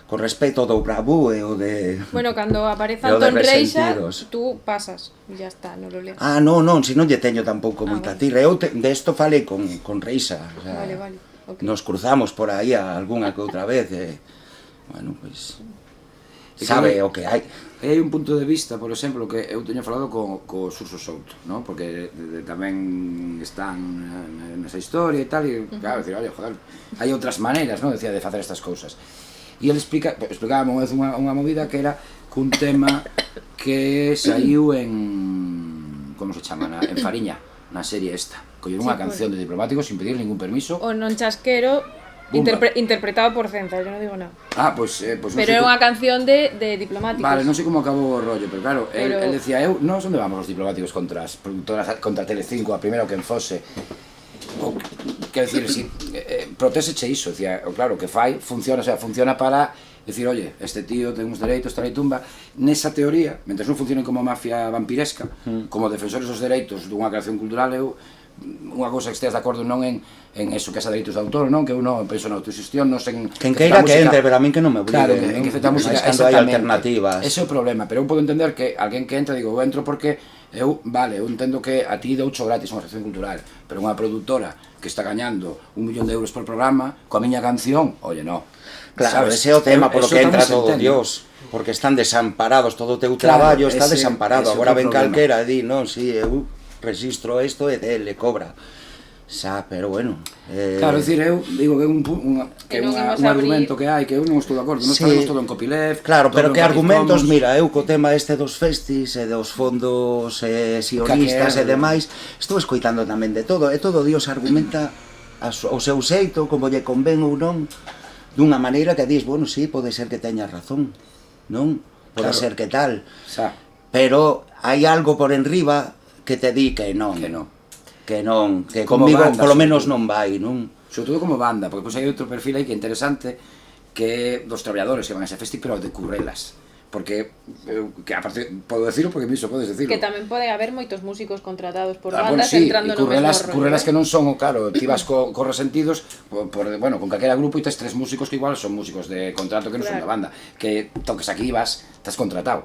con respecto do Bravú e o de... Bueno, cando apareza Antón Reixa, tú pasas, e ya está, non lo leas. Non, se non lle teño tampouco moita tirra. Eu de esto falei con Reixa. Vale. Okay. Nos cruzamos por aí algunha que outra vez bueno, pois sabe o que hai. Hai un punto de vista, por exemplo, que eu teño falado co Xurxo Souto, ¿no? Porque tamén están nesa historia e tal, e claro, decir, oye, joder, hai outras maneiras, ¿no? Decía, de facer estas cousas. E ele explicaba unha vez unha movida que era cun tema que saiu en... como se chama? En Fariña, na serie esta. Coller unha canción de Diplomáticos sin pedir ningún permiso. O Non Chasquero, interpretado por Cenza, yo non digo nada. Pues pero era unha canción de Diplomáticos. Vale, non sei como acabou o rollo, pero claro, él decía, non onde vamos os Diplomáticos contra as productoras, contra Telecinco, a primeira o que fose. Quero dicir, si, protéseche iso, decía, claro, que fai, funciona, o sea, funciona para decir, oye, este tío ten uns dereitos, tal e tumba, nesa teoría, mentre non funcionen como mafia vampiresca, como defensores dos dereitos dunha creación cultural, eu unha cousa que esteas de acordo non en eso que é dereitos de autor, non? Que eu non penso na autoxestión, non sen... Quen queira que entre, pero a min que non me obligue. Claro, en que feta música, cando hai alternativas. Ese é o problema, pero eu podo entender que alguén que entra, digo, eu entro porque eu entendo que a ti doucho gratis unha sección cultural, pero unha produtora que está gañando 1 millón de euros por programa, coa miña canción, oye, no. Claro, ¿sabes? ese é o tema polo que entra tamén se todo entende. Dios, porque están desamparados, todo o teu Claro, traballo está ese desamparado. é Agora outro ven problema. calquera e di, non, si, eu registro isto e le cobra. Xa, pero bueno... Claro, decir, eu digo que é un Que non imos un abrir. argumento que hai, que eu non estou de acordo, non Sí. sabemos todo en Copyleft, Claro, todo pero en que Creative argumentos, Commons. mira, eu co tema este dos festis e dos fondos sionistas e Caquer. demais, estou escoitando tamén de todo, e todo Dios argumenta o seu xeito, como lle convén ou non, dunha maneira que dis, bueno, sí, pode ser que teña razón, non? Pode Claro. ser que tal, Xa, pero hai algo por enriba que te di que non. que non. Que non, que Como comigo banda, polo sobre menos todo. non vai, non? Sobre todo como banda, porque pois hai outro perfil aí que é interesante, que é dos traballadores que van a ese festi, pero de currelas. Porque, que aparte, podo decirlo porque miso podes decirlo. Que tamén pode haber moitos músicos contratados por Bueno, bandas sí, entrando e no mesmo rollo. currelas que non son, claro, ti vas co Resentidos, bueno, con calquera grupo e tes 3 músicos que igual son músicos de contrato que non son da Claro. banda, que toques aquí vas, estás contratado.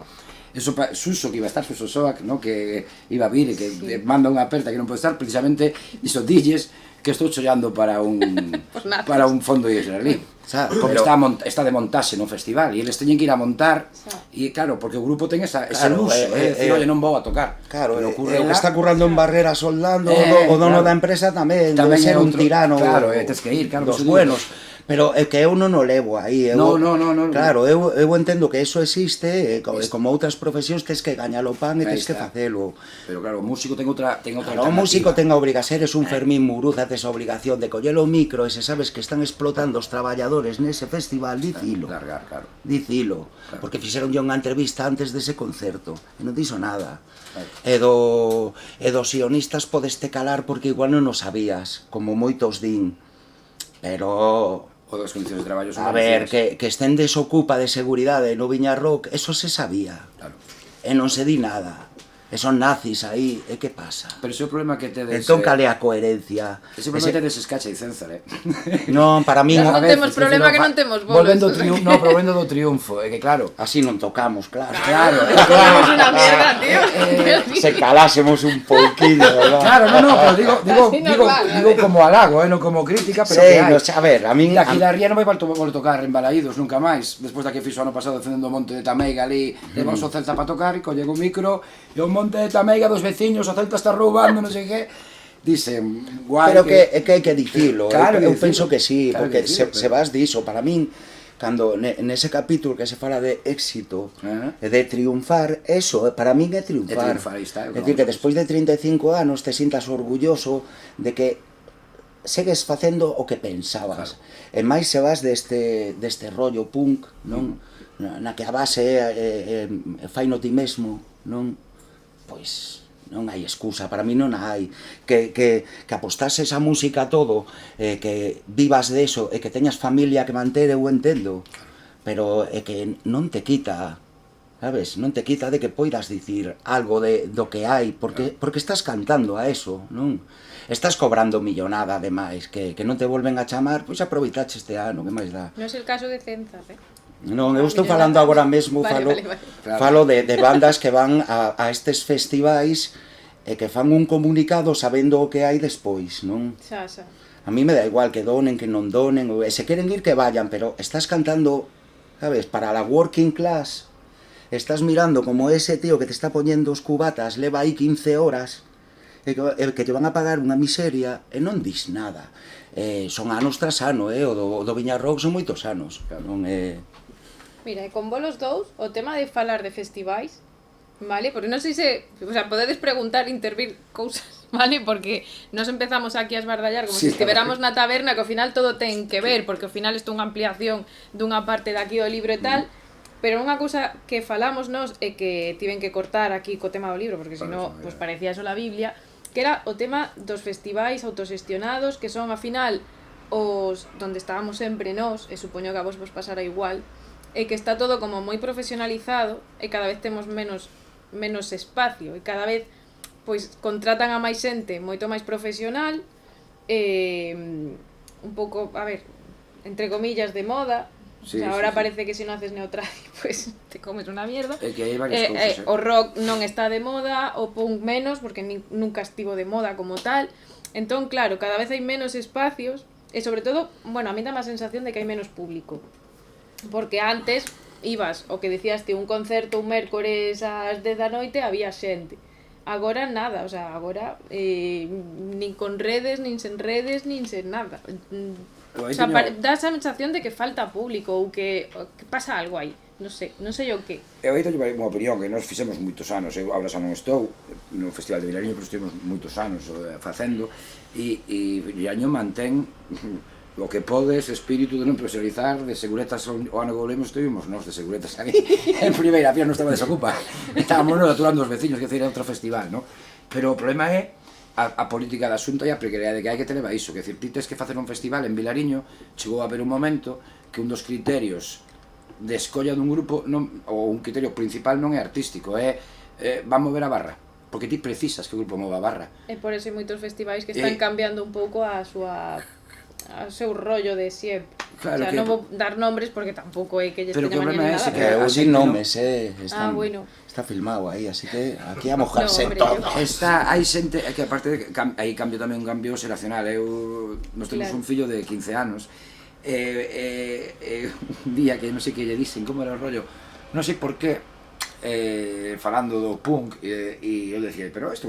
Eso Suso, que iba a estar, Suso Soac, ¿no? Que iba a vir e que manda unha aperta que non pode estar, precisamente iso dilles que estou chollando para un Pues nada. para un fondo israelí. Porque Pero- está de montaxe no festival e eles teñen que ir a montar e claro, porque o grupo ten ese Claro, luxo, decir, oye, non vou a tocar. Claro, pero o que está currando en Barrera soldando, o dono claro. da empresa tamén Tamén debe ser é un outro- tirano. claro, tes que ir, claro, dos por iso digo. buenos. Pero é que eu non o levo aí. No. Claro, eu entendo que eso existe, e como outras profesións tes que gañar o pan e Aí tes que está. facelo. Pero claro, o músico ten outra Claro, o músico ten a obrigación, eres un Fermín Muruza, tes a obligación de coller o micro e se sabes que están explotando os traballadores nese festival, dicilo. largar, claro. Dicilo, Claro. porque fixeron unha entrevista antes dese concerto e non dixo nada. Claro. E dos sionistas podeste calar porque igual non o sabías, como moitos din. Pero O das condicións de traballo son a ver, parecidas. que estén desocupa de seguridade no Viña Rock, eso se sabía. Claro. E non se di nada. E son nazis aí, e que pasa? Pero ese é o problema que tedes... Entón cal é a coherencia? Ese problema que tedes escacha e César, Non, para min Non A veces, temos problema que non temos bolos. Volvendo do triunfo, é que claro... así non tocamos, claro. Claro, Somos una mierda, tío. Se calásemos un pouquiño, verdad? Claro, no, pero Así normal, digo como halago, non como crítica, pero Sí, que hai. no, a ver, a min... Mira, aquí la Ría non vai volto tocar en Balaídos nunca máis. Despois da que fixo ano pasado defendendo o Monte de Tameiga ali, levamos o Celta para tocar e collego o micro e o Monte de Tameiga dos veciños, o Celta está roubando, non sei que. Dicen, guai, Pero que hai que dicilo, Claro, eu que penso dicilo. que sí, Claro porque que dicilo, se pero- vas diso, para min, cando nese capítulo que se fala de éxito e de triunfar, eso para min é triunfar. É triunfar, aí está, É dicir, que despois de 35 anos te sintas orgulloso de que segues facendo o que pensabas. E máis se vas deste rollo punk, non? Na que a base é faino ti mesmo, non? Pois non hai excusa, para mí non hai que apostases a música a todo, que vivas de eso e que teñas familia que manter, eu entendo, pero é que non te quita, sabes, non te quita de que poidas dicir algo do que hai, porque estás cantando a eso, non? Estás cobrando millonada ademais, que non te volven a chamar, pois aproveitache este ano, que máis dá? Non é el caso de Cenzas, Non, eu estou falando agora mesmo, Vale. falo de bandas que van a estes festivais e que fan un comunicado sabendo o que hai despois, non? Xa. A mí me da igual que donen, que non donen, e se queren ir que vayan, pero estás cantando, sabes, para la working class, estás mirando como ese tío que te está poñendo os cubatas leva aí 15 horas, e que te van a pagar unha miseria e non dis nada. Son anos tras ano, o do Viña Rock son moitos anos, non é... Mira, e con Bolos 2, o tema de falar de festivais, vale? Porque non sei se, o sea, podedes preguntar, intervir cousas, vale? Porque nos empezamos aquí a esbardallar como Sí, se estiveramos na taberna, que ao final todo ten que ver, porque ao final isto é unha ampliación dunha parte de aquí do libro e tal, pero unha cousa que falamos nos e que tiven que cortar aquí co tema do libro, porque senón, pues parecía só a Biblia, que era o tema dos festivais autoxestionados, que son, ao final, os donde estábamos sempre nós, e supoño que a vos pasara igual, é que está todo como moi profesionalizado e cada vez temos menos espacio e cada vez pois contratan a máis xente moito máis profesional, un pouco, a ver, entre comillas, de moda. Sí, o sea, ahora sí. parece que si no haces neotradio, pues te comes una mierda. É que hai varias cousas, O rock non está de moda, o punk menos, porque nunca estivo de moda como tal. Entón, claro, cada vez hai menos espacios, e sobre todo, bueno, a mí dá má sensación de que hai menos público. Porque antes ibas, o que decías ti, un concerto un mércores ás 10 da noite, había xente. Agora nada, o sea, agora nin con redes, nin sen redes, nin sen nada. O sea, dá esa sensación de que falta público ou que pasa algo aí, non sei o que. Eu aí teño unha opinión que nós fixemos moitos anos, eu agora xa non estou no Festival de Vilariño, pero estivemos moitos anos facendo e Vilariño mantén o que podes, espírito de non profesionalizar, de seguretas o ano que volvemos estivemos nós de seguretas aquí en primeira fila, non estaba desocupa, estábamos nos aturando os veciños, que era outro festival, non? Pero o problema é a política do asunto e a precariedade que hai que ter a iso, que decir, ti tes que facer un festival en Vilariño, chegou a haber un momento que un dos criterios de escolla dun grupo, ou un criterio principal non é artístico, é van mover a barra, porque ti precisas que o grupo mova a barra. E por eso hai moitos festivais que están cambiando un pouco ao seu rollo de sempre. Claro, o sea, non vou dar nombres porque tampouco é que lles teña mañana ni nada. Que eu así sin no. nomes, están, bueno. está filmado aí, así que aquí a mojarse No, hombre, todo. Hai xente, que aparte hai cambio tamén un cambio xeracional, nós temos Claro. un fillo de 15 anos, un día que non sei que lle dixen, como era o rollo, non sei por qué, falando do punk, e eu decía, pero isto,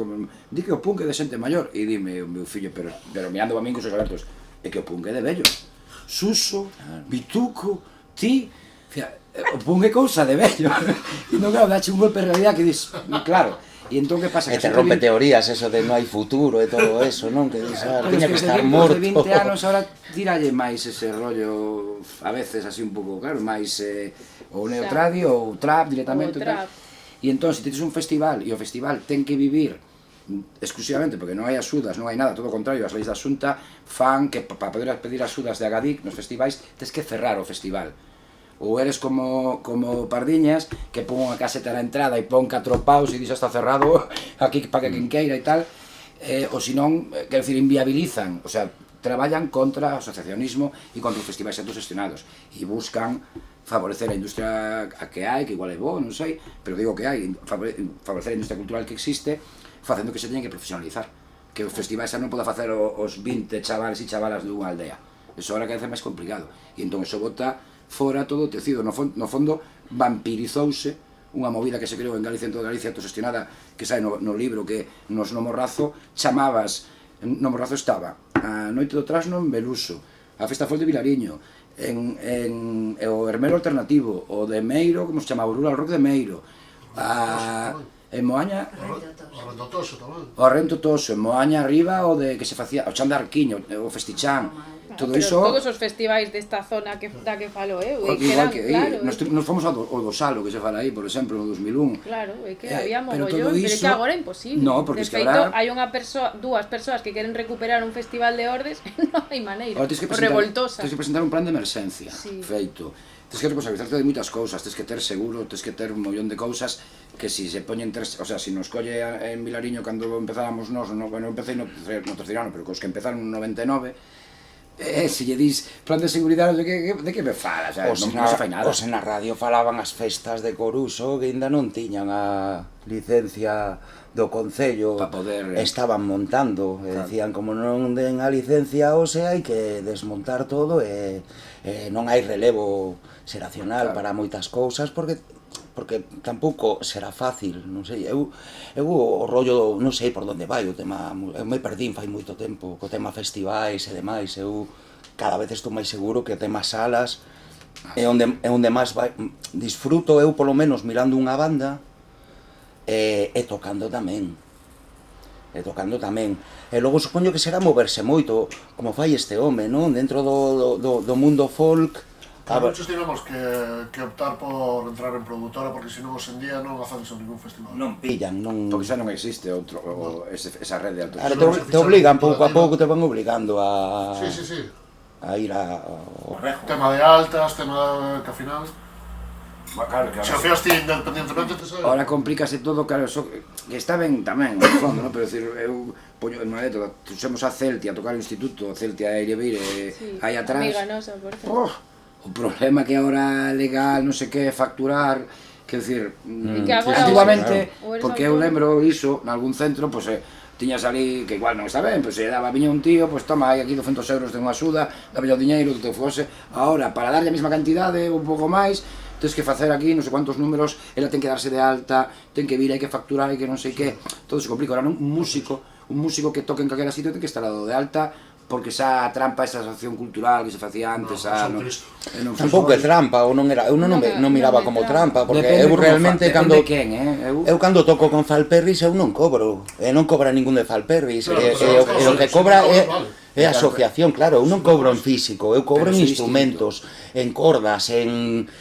di que o punk é de xente maior, e dime o meu fillo, pero mirando a min cos abertos, é que o punk é de vellos. Suso, Bituco, ti, o punk é cousa de vello. E non, claro, dache un golpe de realidad que dis, claro, e entón que pasa? E te rompe teorías eso de non hai futuro e todo eso, non? Que tiña que estar morto. De 20 anos ahora tiralle máis ese rollo, a veces así un pouco, claro, máis ou neotradio ou trap directamente. E entón, se tens un festival, e o festival ten que vivir exclusivamente porque non hai axudas, non hai nada, todo o contrario, as leis da Xunta fan que para poder pedir axudas de Agadic nos festivais tens que cerrar o festival. Ou eres como Pardiñas, que pon unha caseta na entrada e pon 4 paus e dixa está cerrado aquí para que quen queira e tal, ou senón, quero dicir, inviabilizan, o sea, traballan contra o asociacionismo e contra os festivais autogestionados e buscan favorecer a industria que hai, que igual é bo, non sei, pero digo que hai, favorecer a industria cultural que existe, facendo que se teñen que profesionalizar, que os festivais xa non poda facer os 20 chavales e chavalas dunha aldea, eso ahora cada vez é máis complicado, e entón eso bota fora todo o tecido, no fondo vampirizouse unha movida que se creou en Galicia, en toda Galicia, autogestionada, que sai no libro que nos no Morrazo chamabas, no Morrazo estaba a Noite do Trasno en Beluso, a Festa Folk de Vilariño, o Hermelo Alternativo, o de Meiro, como se chamaba, o Rural Rock de Meiro, en Moaña O Rento Toso tamén. o Rento Toso, en Moaña arriba o de que se facía o Chan de Arquiño, o Festichán, todo pero iso. todos os festivais desta zona da que falo eu, Igual que claro, nos fomos ao do Salo, que se fala aí, por exemplo, no 2001. claro, é que había pero mogollón, todo pero é que iso- agora é imposible. No, porque de es que feito, agora- hai dúas persoas que queren recuperar un festival de Ordes e non hai maneira. Ahora tens que O revoltosa. presentar un plan de emerxencia, Sí. feito. Tens que responsabilizarte de moitas cousas, tens que ter seguro, tens que ter un mollón de cousas que si se poñen o sea, si nos colle en Vilariño cando empezábamos nós, bueno, empecé no terceiro ano, pero cos que empezaron no 99, se lle dis plan de seguridade, de que me falas? Non se fai nada. Os na radio falaban as festas de Coruso que ainda non tiñan a licencia do Concello, Pa poder, estaban montando, e decían como non den a licencia, o sea, hai que desmontar todo e non hai relevo xeracional para moitas cousas porque tampouco será fácil, non sei, eu o rollo, non sei por onde vai o tema, eu me perdín fai moito tempo co tema festivais e demais, eu cada vez estou máis seguro que o tema salas é onde máis disfruto eu polo menos mirando unha banda e tocando tamén. E logo supoño que será moverse moito, como fai este home, non? Dentro do mundo folk. Muchos tivemos que optar por entrar en productora porque senón hoxe en día non avanzan ningún festival. Non pillan, non... Porque xa non existe esa red de Claro, autogestion. te obligan pouco a pouco, te van obligando a Sí. ir ao Tema de altas, tema que ao final... Claro, Se o fías ti independientemente, te sabes. Ahora complícase todo, claro, que está ben tamén, no fondo, no? Pero decir, eu poño en Maneto, usemos a Celtia a tocar o instituto, Celtia e Llevire, aí atrás. Amiga nosa, por exemplo. O problema que ahora legal, non sei que, facturar, quer decir, que agora antiguamente, o eres porque eu autónomo. lembro iso, nalgún centro, pois, tiñas ali, que igual non está ben, pois se daba, viña un tío, pois toma, hai aquí 200 euros de unha axuda, daba o diñeiro, que te fose, ahora, para darlle a mesma cantidade, un pouco máis, tens que facer aquí non sei cuántos números, ela ten que darse de alta, ten que vir, hai que facturar, hai que non sei que, todo se complica. Ahora un músico que toque en calquera sitio ten que estar dado de alta, porque xa trampa esa asociación cultural que se facía antes, Tampouco é trampa, ou non era, eu non miraba como trampa, porque eu realmente cando eu cando toco con Falperris eu non cobro, e non cobra ningún de Falperris, e o que cobra é a asociación, claro, eu non cobro en físico, eu cobro en instrumentos, en cordas, en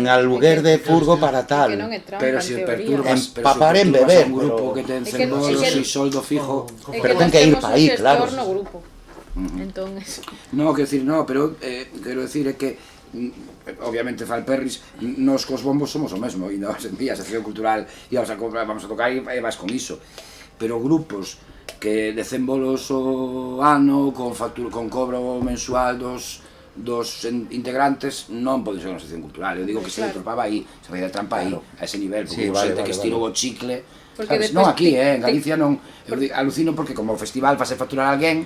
aluguer de furgo para tal. Pero se perturbas, papar en beber, un grupo que ten 100 bolos e soldo fijo, pero ten que ir para aí, claro. Entonces... No, quero decir, no, pero quero decir é que obviamente Falperris, nos cos bombos somos o mesmo, e nos en día, a sección cultural, e vamos a tocar e vas con iso, pero grupos que de 100 bolos o ano, con cobro mensual dos integrantes, non pode ser unha sección cultural. Eu digo que se tropaba aí, se facía trampa aí, a ese nivel, porque xente que estirou o chicle, sabes? Non aquí, en Galicia non, alucino porque como o festival fase facturar a alguén,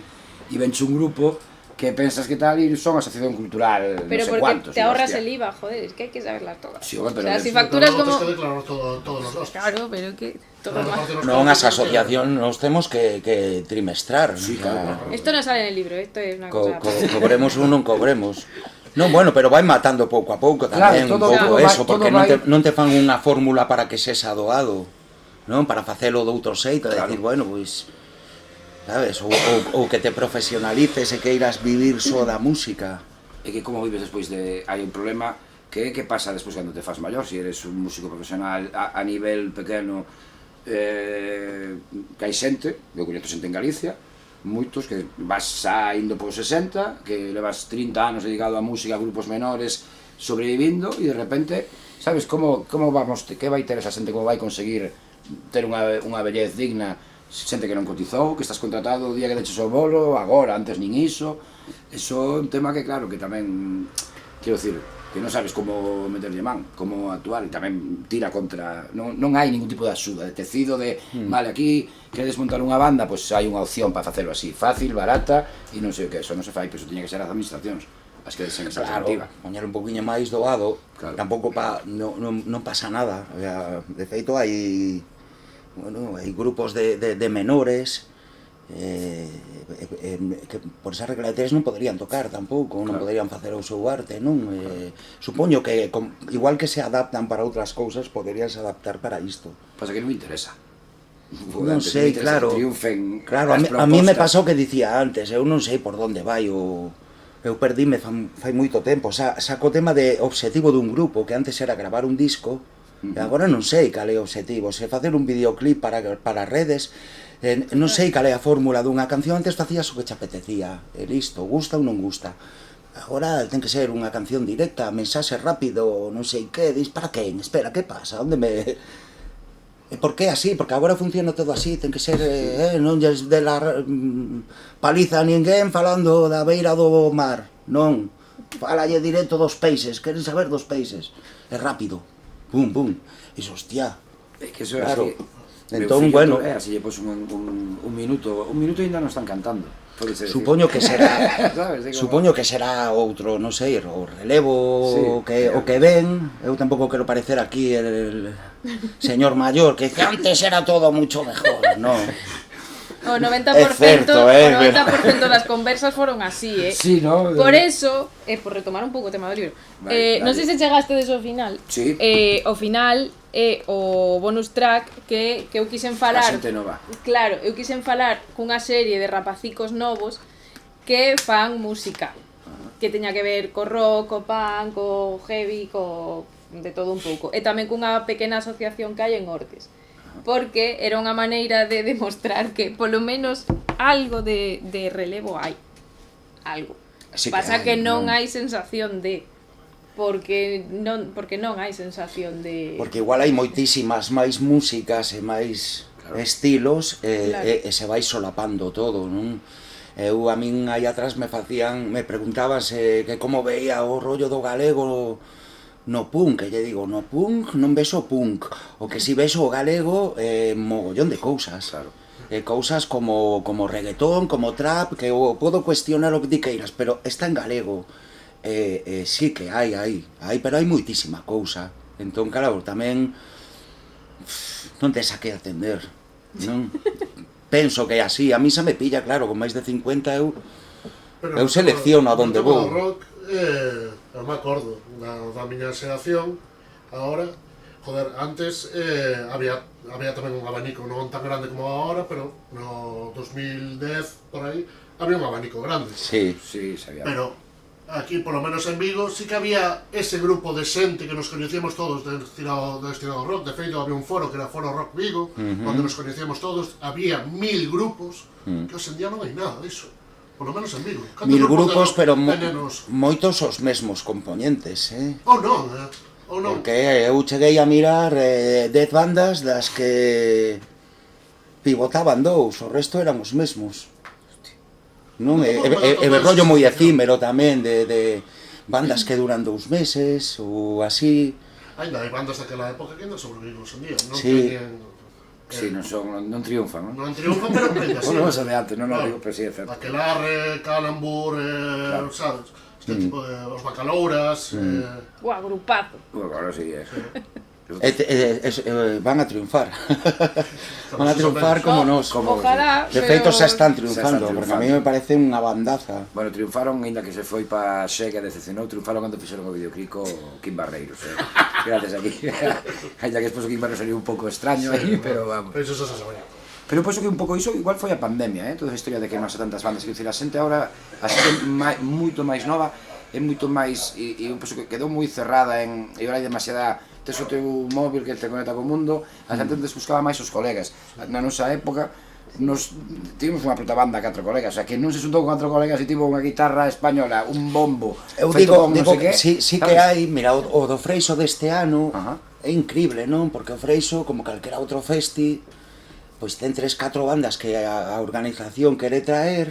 e venche un grupo que pensas que tal e son asociación cultural, pero non sei cuántos. Pero porque te ahorras el IVA, joder, es que hay que saberlas todas. Sí, pero o sea, si facturas como... Tens que declarar todos os gastos. Claro, pero que... Non, as asociación nos temos que trimestrar. Sí, claro. Esto no sale en el libro, esto es una cosa... Cobremos ou non cobremos. Non, bueno, pero vai matando pouco a pouco tamén, un pouco eso, porque non te fan unha fórmula para que sexa doado, non? Para facelo de outro xeito, decir, bueno, pois... sabes, ou que te profesionalices e que irás vivir só da música. É que como vives despois de... hai un problema que pasa despois cando te fas maior, se eres un músico profesional a nivel pequeno, que hai xente, eu coñezo xente en Galicia, moitos que vas saindo por 60, que levas 30 anos dedicado a música, a grupos menores, sobrevivindo, e de repente, sabes, como vamos, que vai ter esa xente, como vai conseguir ter unha vellez digna, xente que non cotizou, que estás contratado o día que deches o bolo, agora, antes nin iso. Eso é un tema que, claro, que tamén, quero dicir, que non sabes como meterlle man, como actuar, e tamén tira contra, non hai ningún tipo de axuda, de tecido, de, vale, aquí queres montar unha banda, pois hai unha opción para facelo así, fácil, barata, e non sei o que, eso non se fai, pero iso tiña que ser as administracións, as que desen esa alternativa. Poñer un poquinho máis doado, tampouco non pasa nada, de feito hai... Bueno, hai grupos de menores que por esas regulatorias non poderían tocar tampouco, non poderían facer o seu arte, non? Supoño que igual que se adaptan para outras cousas, poderíanse adaptar para isto. Pasa que non me interesa. Non sei, claro. Claro, a mí me pasou que dicía antes, eu non sei por onde vai o... Eu perdíme fai moito tempo, saco o tema de obxectivo dun grupo, que antes era gravar un disco. E agora non sei cal é o obxectivo, se facer un videoclip para redes, non sei cal é a fórmula dunha canción, antes facías o que te apetecía, e listo, gusta ou non gusta. Agora ten que ser unha canción directa, mensaxe rápido, non sei que, dis para quen, espera, que pasa, onde me... E por que así? Porque agora funciona todo así, ten que ser, non lles de la paliza a ninguén falando da beira do mar, non, falalle directo dos peixes, queren saber dos peixes, é rápido. Pum, pum, iso, hostia. É que eso é claro. Así. Entón, bueno, así lle pos un minuto ainda non están cantando. Supoño que será outro, non sei, o relevo, sí, o que ven. Eu tampouco quero parecer aquí el señor mayor que antes era todo mucho mejor, non. O 90%, o 90% das conversas foron así, Sí, no? Por eso, por retomar un pouco o tema do libro, non sei se chegaste ao final. Sí. O final é o bonus track que eu quixen falar. A xente nova. Claro, eu quixen falar cunha serie de rapacicos novos que fan música, que teña que ver co rock, co punk, co heavy, co de todo un pouco. E tamén cunha pequena asociación que hai en Ortes. Porque era unha maneira de demostrar que polo menos algo de relevo hai. Algo. Pasa que non hai sensación de... porque non hai sensación de... Porque igual hai moitísimas máis músicas e máis estilos Claro. e se vai solapando todo, non? A min aí atrás me preguntaban que como veía o rollo do galego no punk, e lle digo, no punk non ves o punk, o que si ves o galego mogollón de cousas, Claro. Cousas como reggaetón, como trap, que o podo cuestionar o que ti queiras, pero está en galego. Sí que hai, pero hai moitísima cousa. Entón, claro, tamén non tes a que atender, non? Penso que é así, a mí xa me pilla, claro, con máis de 50 eu selecciono a donde vou. Rock, eu me acordo da miña xeración, agora, joder, antes había tamén un abanico non tan grande como agora, pero no 2010, por aí, había un abanico grande. Sí. Sí, sabía. Pero aquí, por lo menos en Vigo, sí que había ese grupo de xente que nos coñecíamos todos del estirado rock. De feito, había un foro que era Foro Rock Vigo, onde nos coñecíamos todos. Había 1000 grupos, que hoxe en día non hai nada disso. Por lo menos en Vigo. 1000 grupos, pero menos... moitos os mesmos componentes, Ou non, ou non. Porque eu cheguei a mirar 10 bandas das que pivotaban dous, o resto eran os mesmos. Non? E rollo moi efímero tamén de bandas que duran 2 meses ou así. Ainda hai bandas daquela época que ainda sobreviven hoxe en día. Non Sí. teñen... Sí, non triunfan, non? Non triunfan, pero ainda así. Bueno, esa de antes, non digo, pero sí, é certo. Aquelarre, Calambur, Claro. sabes? Este tipo de... Os Bacalouras... Buah, grupazo. Bueno, ahora sí, Van a triunfar. Van a triunfar como nos. Ojalá, De feito pero... xa están triunfando, porque a mí me parece unha bandaza. Bueno, triunfaron, ainda que se foi pa Xega e decepcionou, triunfaron cando fixeron o videoclip co Kim Barreiros, gracias aquí. Ainda que despois o Kim Barreiros saliu un pouco extraño aí, pero vamos. Pero iso xa se sabía. Pero eu penso que un pouco iso igual foi a pandemia, toda a historia de que non hai tantas bandas, quero dicir, a xente agora, a xente moito máis nova, é moito máis, e eu penso que quedou moi cerrada en, e agora hai demasiada, tes o teu móvil que te conecta co mundo, a xente antes buscaba máis os colegas. Na nosa época, nos tivemos unha puta banda, 4 colegas, o sea, que non se xuntou con 4 colegas e tivo unha guitarra española, un bombo, Eu feito digo con non sei que que, sí que hai, mira, o do Freixo deste ano Ajá. é increíble, non? Porque o Freixo, como calquera outro festi, pois ten 3-4 bandas que a organización quere traer,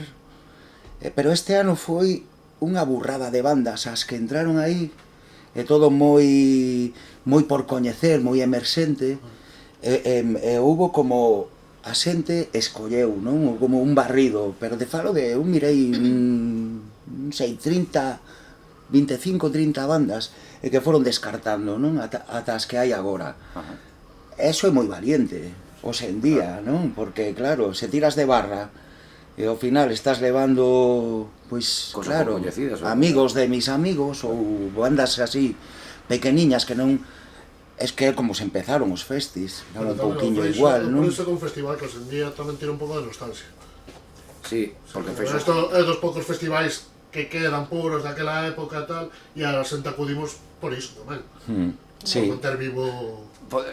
pero este ano foi unha burrada de bandas as que entraron aí, e todo moi por coñecer, moi emerxente, e houbo como a xente escolleu, non? Como un barrido, pero te falo de, eu mirei, non sei, 25, 30 bandas, e que foron descartando, non? Ata as que hai agora. Ajá. Eso é moi valiente, hoxe en día, non? Porque, claro, se tiras de barra, e ao final estás levando, pois, Cosas claro, pouco coñecidas, ou... amigos de mis amigos, ou bandas así, pequeniñas que non... Es que é como se empezaron os festis, era un pouquiño igual, non? Por iso é un festival que hoxe en día tamén tira un pouco de nostalgia. Sí, porque feixo... Isto é dos poucos festivais que quedan puros daquela época e tal, e a xente acudimos por iso tamén. Sí. Por manter vivo...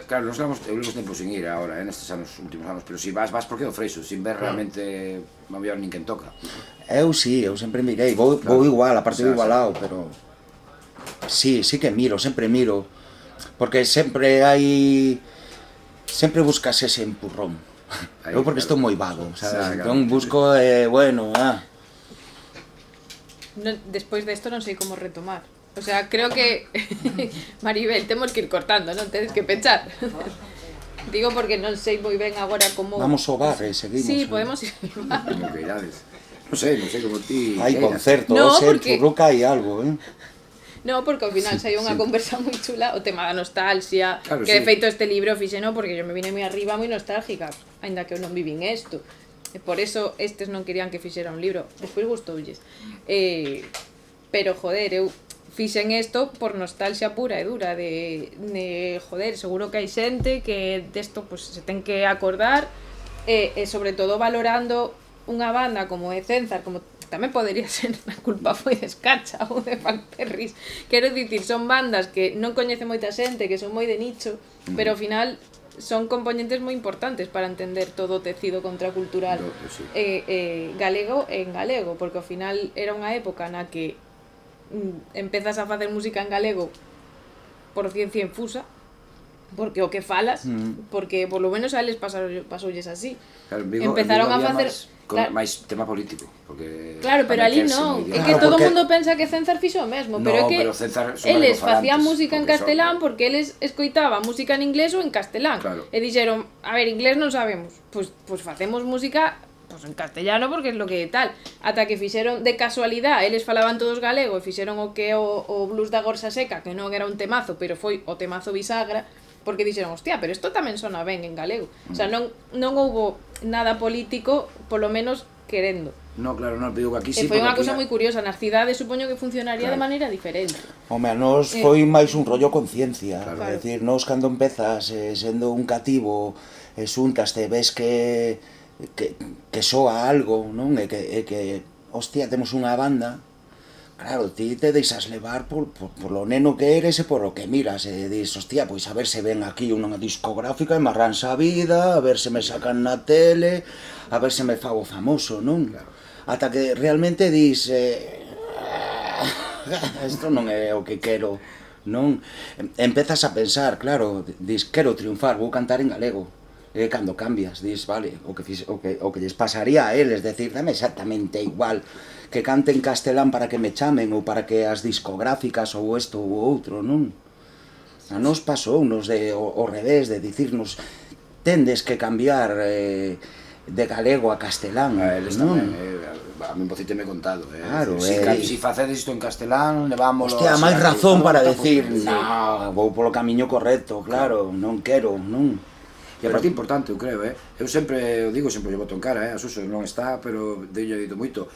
Claro, nos levamos tempo sin ir agora, nestes últimos anos, pero si vas porque é o Freixo, sin ver realmente non había nin quen toca. Eu sí, eu sempre mirei, vou igual, aparte vou igualado, pero... Sí que miro, sempre miro, porque sempre hai... Sempre buscas ese empurrón. Eu porque estou moi vago, sabes? Entón busco, bueno, Despois desto non sei como retomar. O sea, creo que Maribel, temos que ir cortando, non tedes que pechar. Digo porque non sei moi ben agora como... Vamos ao bar e seguimos. Sí, podemos ir ao bar. Como que irades. Non sei como ti... Hai concerto, No, ese porque- Churruca hai algo, No, porque ao final sai unha conversa moi chula, o tema da nostalgia, Claro, que de sí. feito este libro fixeno porque yo me vine moi arriba moi nostálgica, aínda que eu non vivín isto. E por eso estes non querían que fixera un libro, despois gustoulles. Pero joder, eu fixen isto por nostalgia pura e dura de joder, seguro que hai xente que desto pues, se ten que acordar e sobre todo valorando unha banda como é Cenzar, como tamén podería ser a culpa foi de Escacha ou de Fanperris. Quero dicir, son bandas que non coñece moita xente, que son moi de nicho, pero ao final son componentes moi importantes para entender todo o tecido contracultural Sí. galego en galego, porque ao final era unha época na que empezas a facer música en galego por ciencia infusa, porque o que falas, porque por lo menos a eles pasoulles así. Claro, en Vigo, Empezaron en Vigo a había facer... máis tema político, porque Claro, pero ali non, é que todo o mundo pensa que Cenzar fixo o mesmo, pero é que eles facían música en castelán porque eles escoitaban música en inglés ou en castelán, e dixeron, a ver, inglés non sabemos, pois facemos música en castellano porque é lo que tal, ata que fixeron de casualidade, eles falaban todos galego e fixeron o que o blues da Gorsa Seca, que non era un temazo, pero foi o temazo bisagra, porque dixeron, hostia, pero isto tamén sona ben en galego. O sea, non houbo nada político, polo menos querendo. No, claro, non, digo que aquí sí. E foi unha cousa moi curiosa, nas cidades supoño que funcionaría de maneira diferente. Home, a nos foi máis un rollo conciencia, Claro. é dicir, nos cando empezas sendo un cativo, xuntas te ves que soa algo, non? E que, hostia, temos unha banda. Claro, ti te deixas levar por lo neno que eres e por lo que miras, e dis, hostia, pois a ver se ven aquí unha discográfica e me arranxa a vida, a ver se me sacan na tele, a ver se me fago famoso, non? Claro. Ata que realmente dis, isto non é o que quero, non? Empezas a pensar, claro, dis, quero triunfar, vou cantar en galego. E cando cambias, dis, vale, o que lles pasaría a eles, decir, dame exactamente igual que cante en castelán para que me chamen ou para que as discográficas ou isto ou outro, non? A nos pasou nos de o revés, de dicirnos tendes que cambiar de galego a castelán, non? non? A mí pocite me he contado, Claro, si facedes isto en castelán, levámoslo... Hostia, máis razón para decir, no, vou polo camiño correcto, claro, non quero, non? E a parte importante, eu creo, eu sempre, eu digo, sempre lle boto en cara, a Suso non está, pero eu dito moito,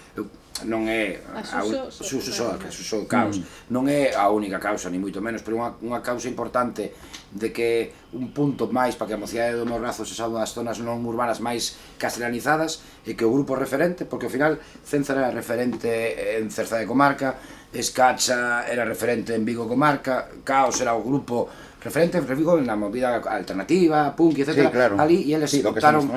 non é Suso Caos, non é a única causa, ni moito menos, pero unha causa importante de que un punto máis para que a mocidade do Morrazo se salva das zonas non urbanas máis castelanizadas e que o grupo referente, porque ao final Cenzar era referente en Cerza de Comarca, Escacha era referente en Vigo Comarca, Caos era o grupo referente, digo, na movida alternativa, punk, etc. Sí, claro. Ali, e eles optaron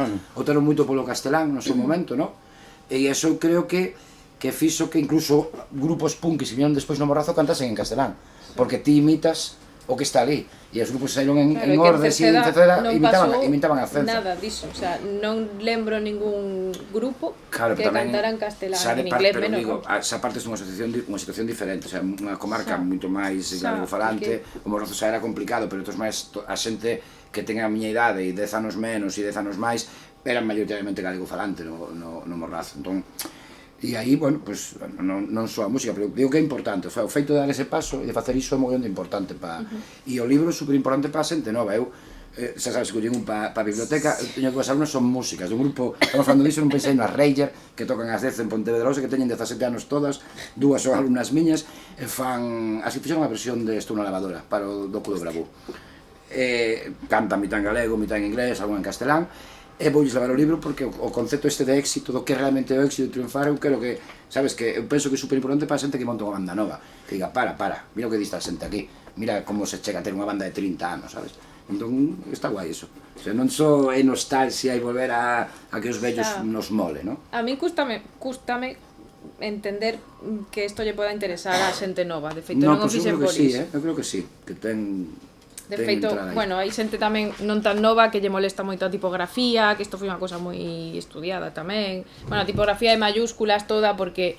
moito polo castelán no seu momento, no? E iso creo que fixo que incluso grupos punk que se viñeron despois no Morrazo cantasen en castelán, porque ti imitas o que está ali, e os grupos saíron en Ordes e en Ceceda imitaban a Cenzar. Nada diso, o sea, non lembro ningún grupo claro, que cantara en castelán, en inglés pero menos. Digo, esa parte é unha situación diferente, o sea, unha comarca moito máis galegofalante, o Morrazo xa era complicado, pero máis a xente que ten a miña idade e 10 anos menos e 10 anos máis eran maioritariamente galegofalante no Morrazo, entón e aí, bueno, pues, non só a música, pero digo que é importante, o feito de dar ese paso e de facer iso é moi importante e o libro é super importante para a xente nova. Eu, xa sabes, collín un para a biblioteca, eu teño dúas alumnas, son músicas, un grupo, estamos falando disso, non pensei nas Ranger, que tocan as 10 en Pontevedrosa, que teñen 17 anos todas, dúas son alumnas miñas, e fan, así fixeron unha versión de Estou na lavadora, para o docu do Bravú. Cantan mitad en galego, mitad en inglés, algo en castelán, e voulles levar o libro porque o concepto este de éxito, do que realmente é o éxito de triunfar, eu quero que, sabes, que eu penso que é super importante para a xente que monta unha banda nova, que diga, para, mira o que dista a xente aquí, mira como se chega a ter unha banda de 30 anos, sabes? Entón, está guai iso. O sea, non só é nostalgia e volver a que os vellos nos mole, non? A mí cústame entender que isto lle poda interesar a xente nova, de feito non o fixen por iso. Eu creo que sí, que ten... De feito, bueno, hai xente tamén non tan nova que lle molesta moito a tipografía, que isto foi unha cosa moi estudiada tamén. Bueno, a tipografía de mayúsculas toda porque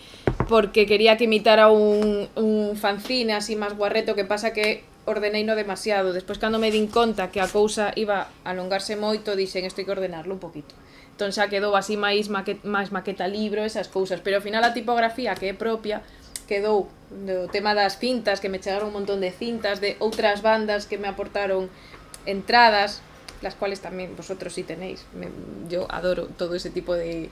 quería que imitara un fanzine así máis guarreto, que pasa que ordeneino demasiado. Despois, cando me din conta que a cousa iba a alongarse moito, dixen, isto hai que ordenarlo un poquito. Entón xa quedou así máis maqueta libro, esas cousas, pero ao final a tipografía que é propia quedou do tema das cintas, que me chegaron un montón de cintas de outras bandas que me aportaron entradas, las cuales tamén vosotros sí tenéis. Yo adoro todo ese tipo de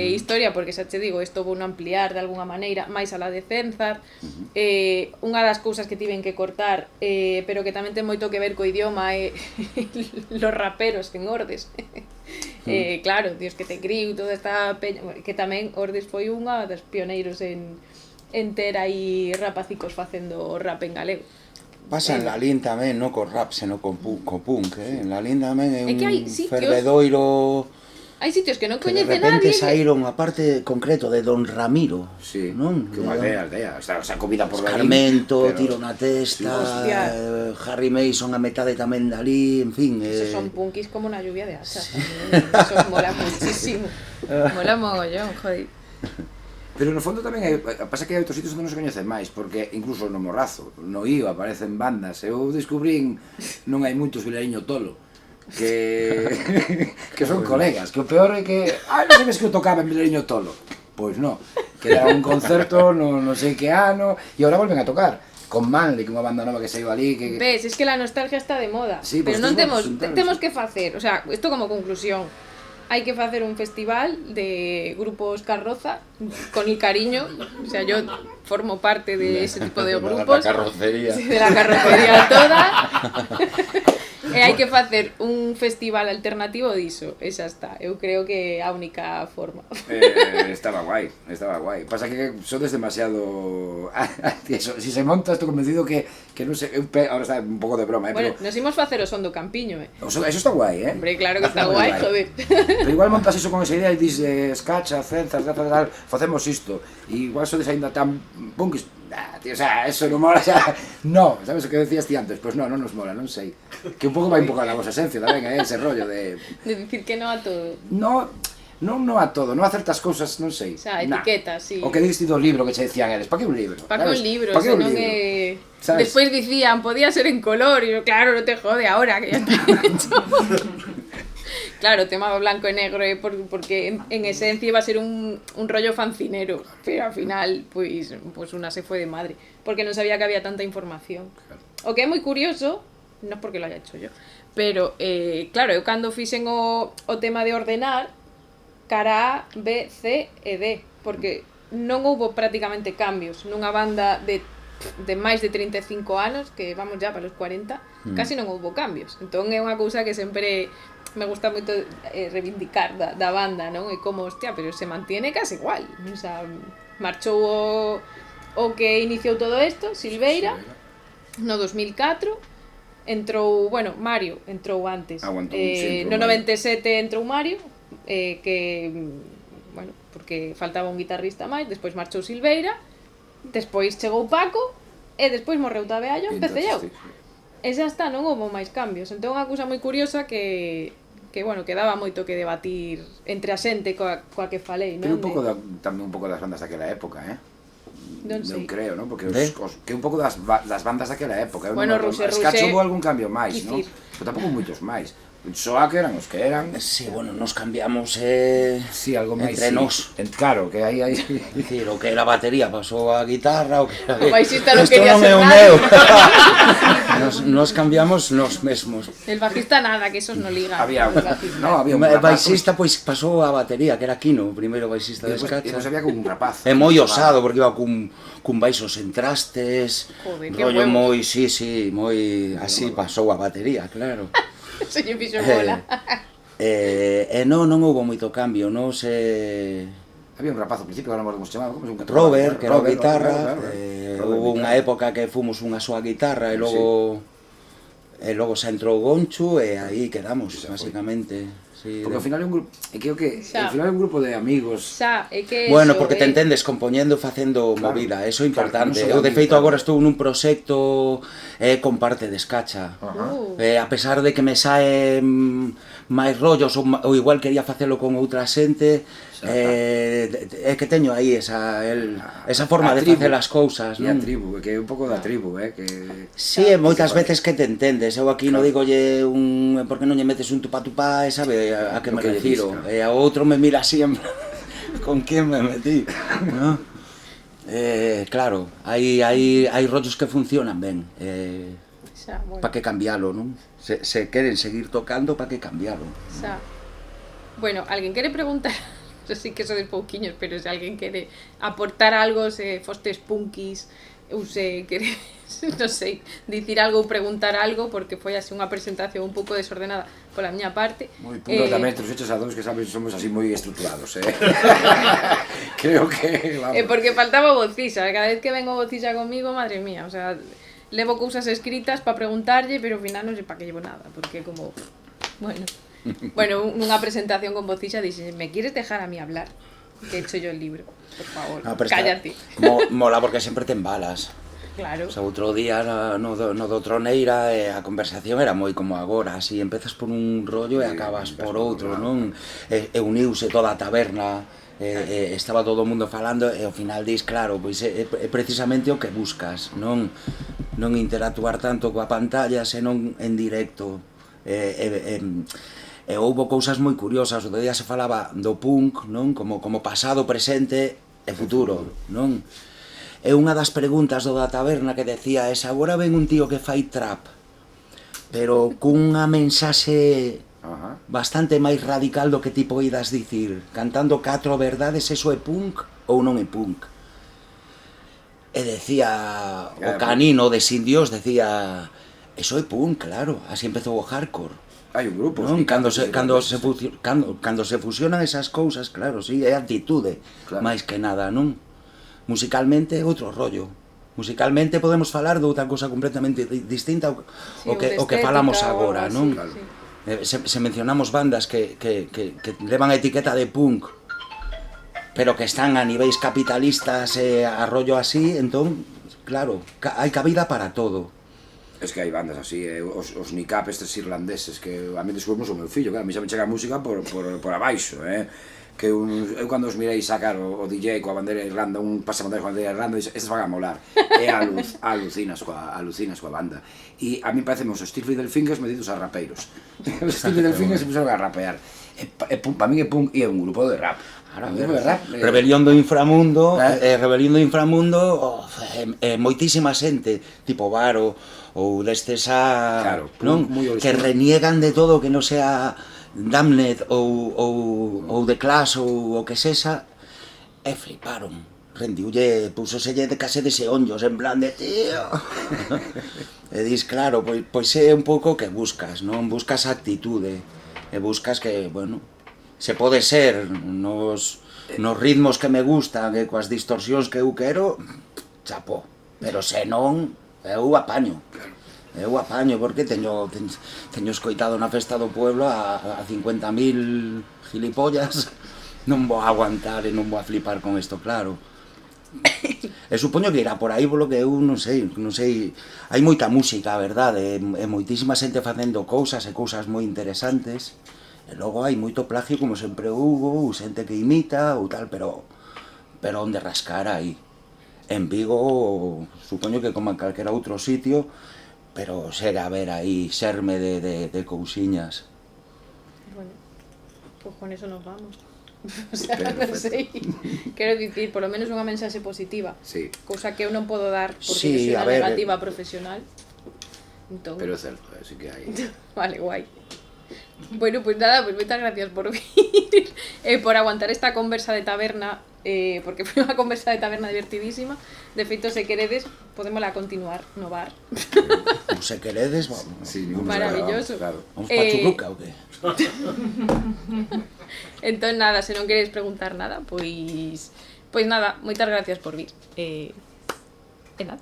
historia, porque xa te digo, isto vou non ampliar de alguna maneira, máis a la de Cenzar. Unha das cousas que tiven que cortar, pero que tamén ten moito que ver co idioma, é los raperos en Ordes. Claro, Dios que te criu, toda esta peña, que tamén Ordes foi unha dos pioneiros en ter aí rapacicos facendo rap en galego. Pasa en Lalín tamén, non co rap, senón co punk, En Lalín tamén é un hai sitios... fervedoiro Hai sitios que non Que de coñece repente nadie. saíron a parte concreto de Don Ramiro, Sí, non? que unha aldea, o sea, comida por Carmento, pero- tiro na testa, Hostia. Harry Mason a metade tamén dali, en fin. Esos son punkis como una lluvia de hachas. Eso mola muchísimo. Mola mogollón, joder. Pero no fondo tamén hai, pasa que hai outros sitios onde non se coñecen máis, porque incluso no Morrazo, no IO aparecen bandas, eu descubrín, non hai moitos Vilariño Tolo, que son colegas, que o peor é que, non sabes que eu tocaba en Vilariño Tolo, pois non, que era un concerto non sei que ano, e agora volven a tocar, con Manley, que é unha banda nova que saiu ali, que... Ves, es que la nostalgia está de moda. Sí, pero pues non temos temos, que xuntarnos. temos que facer, o sea, esto como conclusión. Hay que hacer un festival de grupos carroza con el cariño, o sea, yo formo parte de ese tipo de grupos, carrocería. sí, de la carrocería toda. E hai que facer un festival alternativo diso, e xa está. Eu creo que é a única forma. Estaba guai, estaba guai. Pasa que sodes demasiado... Si se monta, estou convencido que non sei... Ahora está un pouco de broma, Bueno, pero... nos imos facer o son do Campiño, Eso está guai, Hombre, claro que está moi guai, joder. Pero igual montas iso con esa idea e dis escacha, cenzas, tal, facemos isto. E igual sodes ainda tan punkis. Tío, o sea, eso non mola xa. No, sabes o que decías ti antes? Pois non nos mola, non sei. Que un pouco vai un pouco a la vosa esencia tamén, ese rollo de... De dicir que no a todo. No a todo, non a certas cousas, non sei. O sea, etiquetas, sí. O que diste do libro que che decían eles, pa que un libro? Pa que un libro, Pa que se un non libro? é... Sabes? Despois dicían, podía ser en color, e yo, claro, no te jode ahora, que ya está hecho. Claro, tema blanco e negro, porque en esencia iba a ser un rollo fancinero, pero al final, pues una se fue de madre, porque no sabía que había tanta información. O que é moi curioso, non porque lo haya hecho yo, pero, claro, eu cando fixen o tema de ordenar, cara A, B, C e D, porque non houbo prácticamente cambios nunha banda de máis de 35 anos, que vamos ya para os 40, casi non houbo cambios. Entón é unha cousa que sempre me gusta moito reivindicar da banda, non? E como, hostia, pero se mantiene casi igual. O sea, marchou o que iniciou todo isto, Silveira, no 2004, entrou, bueno, Mario entrou antes. Aguantou, sí, no entrou Mario. 97 entrou Mario, que, bueno, porque faltaba un guitarrista máis, despois marchou Silveira, despois chegou Paco, e despois morreu Tabeallo, empecé eu. E xa está, non houve máis cambios. Entón é unha cousa moi curiosa que bueno, que daba moito que debatir entre a xente coa que falei, Pero non? un pouco tamén un pouco das bandas daquela época, Non sei. Non creo, non? Porque que un pouco das bandas daquela época. Bueno, Ruse, Escacho houve algún cambio máis, non? Quicir. Pero tampouco moitos máis. Soa que eran os que eran. Sí, bueno, nos cambiamos Sí, algo máis. entre sí. nós. Claro, que aí Dicir, o que era a batería pasou a guitarra, o que era... O baixista non Isto quería non ser é o nadie. meu. nos cambiamos nos mesmos. El bajista nada, que esos no ligan. había El bajista. no, había un O rapaz. baixista pois pasou a batería, que era Quino, o primeiro baixista de E Escacha. non sabía como un rapaz. É moi osado porque iba cun baixos en trastes, Joder, que rollo huevos. moi, sí, moi así pasou a batería, claro. Eso lle fixo bola. Non houve moito cambio, non se... Había un rapaz ao principio, agora non me como se chamaba, como se un Robert, que era a guitarra, Robert, houve unha época que fomos unha soa guitarra e logo xa entrou Gonchu e aí quedamos, basicamente. Sí, Porque ao final é un grupo, creo que Xa. ao final é un grupo de amigos. Xa, é que Bueno, eso, porque te entendes compoñendo e facendo Claro, movida, eso é claro, importante. non só Eu de amigos, feito claro. agora estou nun proxecto con parte de Escacha. A pesar de que me saen máis rollos ou igual quería facelo con outra xente, é que teño aí esa forma de facer as cousas, E a non? tribu, que é un pouco da tribu, que... Sí, moitas veces que te entendes. Eu aquí non digolle por que non lle metes un tupá e sabe a que Lo me que lle refiro. dis, claro. E a outro me mira así en plan, con quen me metí, ¿no? Claro, hai rollos que funcionan ben. xa, bueno, Pa que cambialo, non? Se queren seguir tocando, pa que cambialo. xa. Bueno, alguén quere preguntar? Yo sí que sodes pouquiños, pero se alguén quere aportar algo, se fostes punkis, ou se quere, non sei, dicir algo ou preguntar algo, porque foi así unha presentación un pouco desordenada pola miña parte. Moi puntamente, os hechos a dous que sabes somos así moi estructurados, Creo que, vamos. Porque faltaba o Bocisa, cada vez que vengo o Bocisa comigo, madre mía, o sea, levo cousas escritas para preguntarlle, pero ao final non sei para que llevo nada, porque como, bueno, Bueno, nunha presentación con Bocixa dixe, ¿me quieres dejar a mí hablar? Que he hecho yo el libro, por favor, cállate. Mola porque sempre te embalas. Claro. O sea, outro día no do Troneira a conversación era moi como agora, así empezas por un rollo e acabas por outro, non? E uniuse toda a taberna, estaba todo o mundo falando e ao final dis, claro, pois é precisamente o que buscas, non interactuar tanto coa pantalla, senón en directo. E houbo cousas moi curiosas, outro día se falaba do punk, non? Como pasado, presente e futuro, non? E unha das preguntas do da taberna que decía é: agora ven un tío que fai trap, pero cunha mensaxe bastante máis radical do que ti poidas dicir, cantando 4 verdades, eso é punk ou non é punk? E decía o Canino de Sin Dios, decía, eso é punk, claro, así empezou o hardcore. Hai un grupo, non? Cando se fusionan esas cousas, claro, sí, é actitude, máis que nada, non? Musicalmente é outro rollo. Musicalmente podemos falar de outra cousa completamente distinta ao que falamos agora, non? Se mencionamos bandas que levan a etiqueta de punk, pero que están a niveis capitalistas e a rollo así, entón, claro, hai cabida para todo. Es que hai bandas así, os Nicap estes irlandeses, que a mí descubrimos o meu fillo, que a mí xa me chega a música por abaixo, que eu cando os mirei sacar o DJ coa bandeira de Irlanda, un pasabandeira coa bandeira de Irlanda, estes van a molar, e alucinas coa banda. E a mí parece os Steel Fingers medidos a rapeiros. Os Steel Fingers se puseron a rapear. Para mí é punk e é un grupo de rap. Rebelión do Inframundo, moitísima xente, tipo Varo, ou destes que reniegan de todo que non sea Damned ou The Clash ou o que sexa, e fliparon, rendiulle, pusoselle de case de xeonllos, en plan de tío. E dis, claro, pois é un pouco que buscas, non? Buscas actitude, e buscas que, bueno, se pode ser nos ritmos que me gustan e coas distorsións que eu quero, chapó, pero se non, eu apaño. Porque teño escoitado na festa do pueblo a 50.000 gilipollas, non vou aguantar e non vou a flipar con isto, claro. E supoño que irá por aí, polo que eu non sei, hai moita música, a verdade, e moitísima xente facendo cousas e cousas moi interesantes, e logo hai moito plagio como sempre houbo, ou xente que imita ou tal, pero onde rascar aí. En Vigo, supoño que como en calquera outro sitio, pero segue a ver aí xerme de cousiñas. Bueno, pues con eso nos vamos. O sea, non sei. Quero dicir, por lo menos unha mensaxe positiva. Sí. Cousa que eu non podo dar porque eu sou unha negativa profesional. Entón... Pero é certo, así que hai. Vale, guai. Bueno, pues nada, pues moitas gracias por vir, por aguantar esta conversa de taberna, porque foi unha conversa de taberna divertidísima. De feito, se queredes, podémosla continuar no bar. Se queredes, vamos. Sí, maravilloso. Claro. Vamos pa Churuca ou que? Entón, nada, se non queredes preguntar nada, pois nada, moitas gracias por vir. E nada.